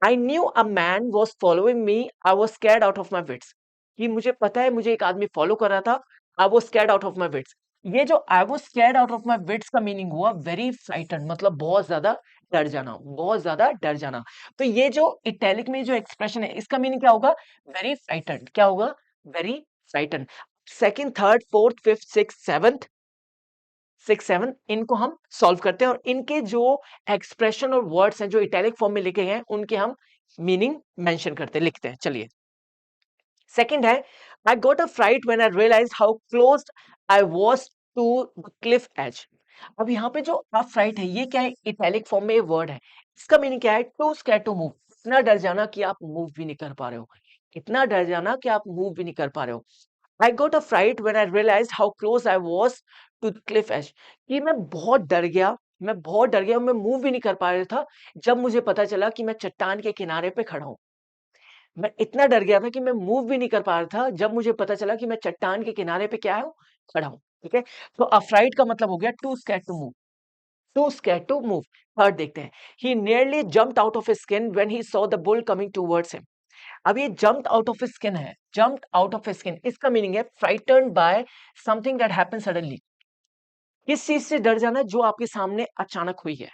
I knew a man was following me, I was scared out of my wits, कि मुझे पता है मुझे एक आदमी फॉलो कर रहा था, I was scared out of my wits. ये जो I was scared out of my wits का मीनिंग हुआ वेरी फ्राइटन, मतलब बहुत ज्यादा डर जाना, बहुत ज्यादा डर जाना। तो ये जो इटैलिक में जो एक्सप्रेशन है, इसका मीनिंग क्या होगा, वेरी फ्राइटन, क्या होगा, very frighten. Second, third, fourth, fifth, six, seventh, six, seven, इनको हम सॉल्व करते हैं और इनके जो एक्सप्रेशन और वर्ड्स हैं जो इटैलिक फॉर्म में लिखे गए हैं, उनके हम मीनिंग मेंशन करते हैं, लिखते हैं। चलिए, सेकंड है, I got a fright when I realised how close I was to the cliff edge. अब यहाँ पे जो आप फ्राइट है, ये क्या है, इटैलिक फॉर्म में ये वर्ड है, इसका मीनिंग क्या है, टू स्कैर टू मूव, इतना डर जाना कि आप मूव भी नहीं कर पा रहे हो, इतना डर जाना कि आप मूव भी नहीं कर पा रहे हो। I got a fright when I realized how close I was to the cliff edge, कि मैं बहुत डर गया, मैं बहुत डर गया, मैं मूव भी नहीं कर पा रहा था जब मुझे पता चला कि मैं चट्टान के किनारे पे खड़ा हूँ। मैं इतना डर गया था कि मैं मूव भी नहीं कर पा रहा था जब मुझे पता चला कि मैं चट्टान के किनारे पे क्या हूँ, खड़ा हूँ, ठीक है। तो अफ्राइट का मतलब हो गया too scared to move, too scared to move. Third देखते हैं, he nearly jumped out of his skin when he saw the bull coming towards him। अब ये जम्प्ड आउट ऑफ स्किन है, जम्प्ड आउट ऑफ स्किन, इसका meaning है frightened by something that happened suddenly. किस चीज से डर जाना जो आपके सामने अचानक हुई है,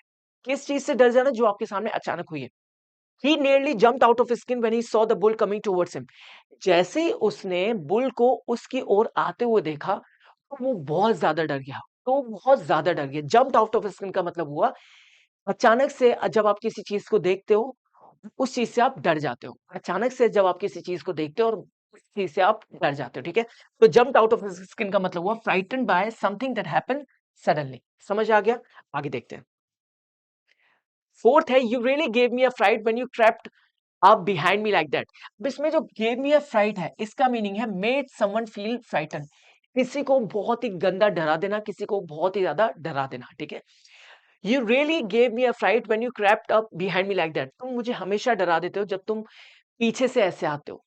किस चीज से डर जाना जो आपके सामने अचानक हुई है। He nearly jumped out of his skin when he saw the bull coming towards him। जैसे ही उसने बुल को उसकी ओर आते हुए देखा, तो वो बहुत ज्यादा डर गया, तो बहुत ज्यादा डर गया। जम्प्ड आउट ऑफ स्किन का मतलब हुआ अचानक से जब आप किसी चीज को देखते हो, उस चीज से आप डर जाते हो। अचानक से जब आप किसी चीज को देखते हो और उस चीज से आप डर जाते हो, ठीक है। तो जंप्ड आउट ऑफ स्किन का मतलब हुआ frightened by something that happened suddenly. समझ आ गया, आगे देखते हैं। फोर्थ है, you really gave me a fright when you trapped up behind me like that. अब इसमें जो गेव मी अ फ्राइट है, इसका मीनिंग है मेड समवन फील फ्राइटन, किसी को बहुत ही गंदा डरा देना, किसी को बहुत ही ज्यादा डरा देना, ठीक है। You really gave me a fright when you crept up behind me like that, तुम मुझे हमेशा डरा देते हो जब तुम पीछे से ऐसे आते हो,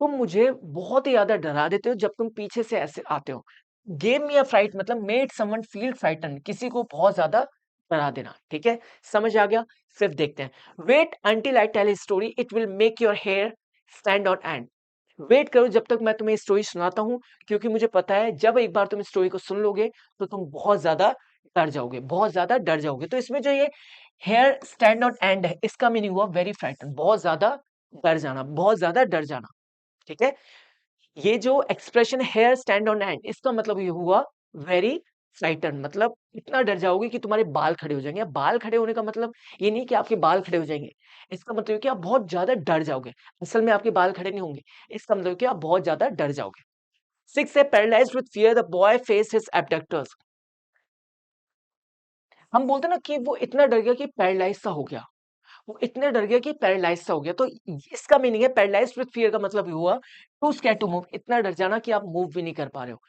तुम मुझे बहुत ही ज़्यादा डरा देते हो जब तुम पीछे से ऐसे आते हो। गिव मी अ फ्राइट मतलब मेड समवन फील फ्राइटन्ड, किसी को बहुत ज़्यादा डरा देना, ठीक है? समझ आ गया? फिर देखते हैं। Wait until I tell a story, it will make your hair stand on end. Wait करो जब तक मैं तुम्हें स्टोरी सुनाता हूँ, क्योंकि मुझे पता है जब एक बार तुम स्टोरी को सुन लोगे, तो तुम बहुत ज़्यादा डर जाओगे, बहुत ज़्यादा डर जाओगे। तो इसमें जो ये हेयर स्टैंड ऑन एंड है, इसका मीनिंग हुआ वेरी फ्राइटन्ड, बहुत ज़्यादा डर जाना, बहुत ज़्यादा डर जाना, ठीक है? ये जो expression hair stand on end, इसका मतलब ये हुआ वेरी फ्राइटन, मतलब इतना डर जाओगे कि तुम्हारे बाल खड़े हो जाएंगे। अब बाल खड़े होने का मतलब ये नहीं कि आपके बाल खड़े हो जाएंगे, इसका मतलब है कि आप बहुत ज्यादा डर जाओगे। असल में आपके बाल खड़े नहीं होंगे, इसका मतलब है कि आप बहुत ज्यादा डर जाओगे। सिक्स है, paralysed with fear the boy face his abductors. हम बोलते हैं ना कि वो इतना डर गया कि पैरालाइज सा हो गया, वो इतने डर गया कि पैरालाइज सा हो गया। तो इसका मीनिंग है पैरालाइज्ड विद फियर का मतलब ये हुआ टू स्कैर्ड टू मूव, इतना डर जाना कि आप मूव भी नहीं कर पा रहे हो,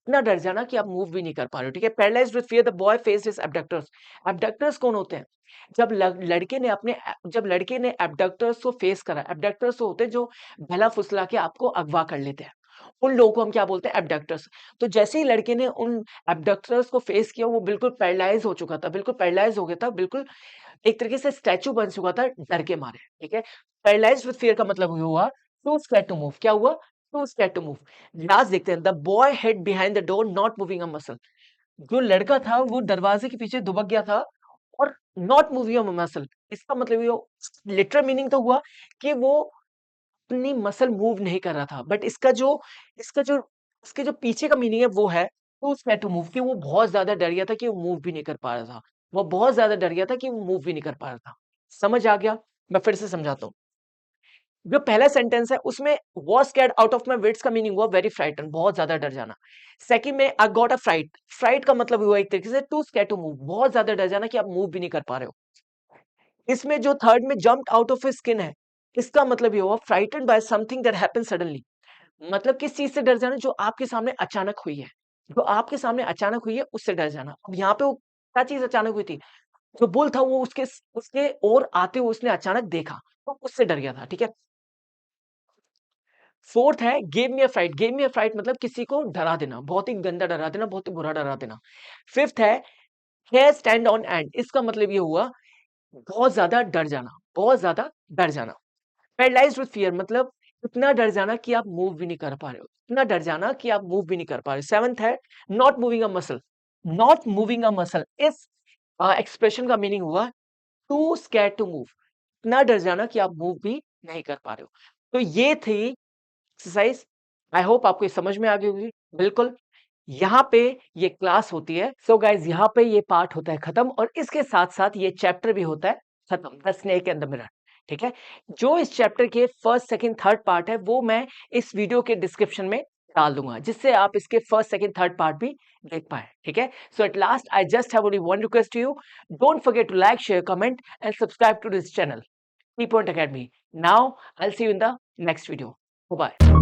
इतना डर जाना कि आप मूव भी नहीं कर पा रहे हो, ठीक है। Paralysed with fear the boy faced his abductors. Abductors कौन होते हैं, जब लड़के ने एब्डक्टर्स को फेस करा, एब्डक्टर्स होते हैं जो भला फुसला के आपको अगवा कर लेते हैं, उन लोगों को हम क्या बोलते हैं, एब्डक्टर्स। तो जैसे ही लड़के ने उन एब्डक्टर्स को फेस किया, वो बिल्कुल पैरालाइज हो चुका था, बिल्कुल पैरालाइज हो गया था, बिल्कुल एक तरीके से स्टैचू बन चुका था डर के मारे, ठीक है। पैरालाइज्ड विद फियर का मतलब ये हुआ टू स्कैर्ड टू मूव। क्या हुआ? Too scared to move. Last देखते हैं, the boy hid behind the door not moving a muscle. जो लड़का था वो दरवाजे के पीछे दुबक गया था और नॉट मूविंग अ मसल। इसका मतलब ये लिटरल मीनिंग तो हुआ कि वो अपनी मसल मूव नहीं कर रहा था, बट इसका जो इसके जो पीछे का मीनिंग है वो है टू स्कैर्ड टू मूव, कि वो बहुत ज्यादा डर गया था कि वो मूव भी नहीं कर पा रहा था। वो बहुत ज्यादा डर गया था कि वो मूव भी नहीं कर पा रहा था। समझ आ गया? मैं फिर से समझाता हूँ। जो पहला सेंटेंस है उसमें was scared out of my wits का मीनिंग हुआ वेरी फ्राइटन, बहुत ज्यादा डर जाना। सेकंड में I got a fright, fright का मतलब हुआ एक तरीके से टू स्कैर्ड टू मूव, बहुत ज्यादा डर जाना कि आप मूव भी नहीं कर पा रहे हो। इसमें जो थर्ड में jumped out of his skin है, इसका मतलब ये हुआ frighten by something that happened suddenly. मतलब किस चीज से डर जाना? जो आपके सामने अचानक हुई है, जो आपके सामने अचानक हुई है उससे डर जाना। अब यहाँ पे वो क्या चीज अचानक हुई थी? जो बुल था वो उसके उसके और आते हुए उसने अचानक देखा, तो उससे डर गया था। ठीक है। फोर्थ है gave me a freight. Gave me a freight मतलब किसी को डरा देना, बहुत ही गंदा डरा देना, बहुत ही बुरा डरा देना। फिफ्थ है हेयर स्टैंड ऑन एंड। इसका मतलब ये हुआ बहुत ज्यादा डर जाना, बहुत ज्यादा डर जाना। पैरालाइज्ड विद फियर मतलब इतना डर जाना कि आप मूव भी नहीं कर पा रहे हो, इतना डर जाना कि आप मूव भी नहीं कर पा रहे हो। सेवंथ है not moving a muscle. Not moving a muscle, इस एक्सप्रेशन का मीनिंग हुआ टू स्कैर्ड टू मूव, इतना डर जाना कि आप मूव भी नहीं कर पा रहे हो। तो ये थी एक्सरसाइज। आई होप आपको ये समझ में आ गई होगी। बिल्कुल, यहाँ पे ये क्लास होती है। सो गाइज यहाँ पे ये पार्ट होता है खत्म, और इसके साथ साथ ये चैप्टर भी होता है खत्म, the snake and the mirror. ठीक है। जो इस चैप्टर के फर्स्ट सेकंड थर्ड पार्ट है वो मैं इस वीडियो के डिस्क्रिप्शन में डाल दूंगा, जिससे आप इसके फर्स्ट सेकंड थर्ड पार्ट भी देख पाए। ठीक है। So at last I just have only one request to you, don't forget to like, share, comment and subscribe to this channel, T Point Academy. Now I'll see you in the next video. Bye bye.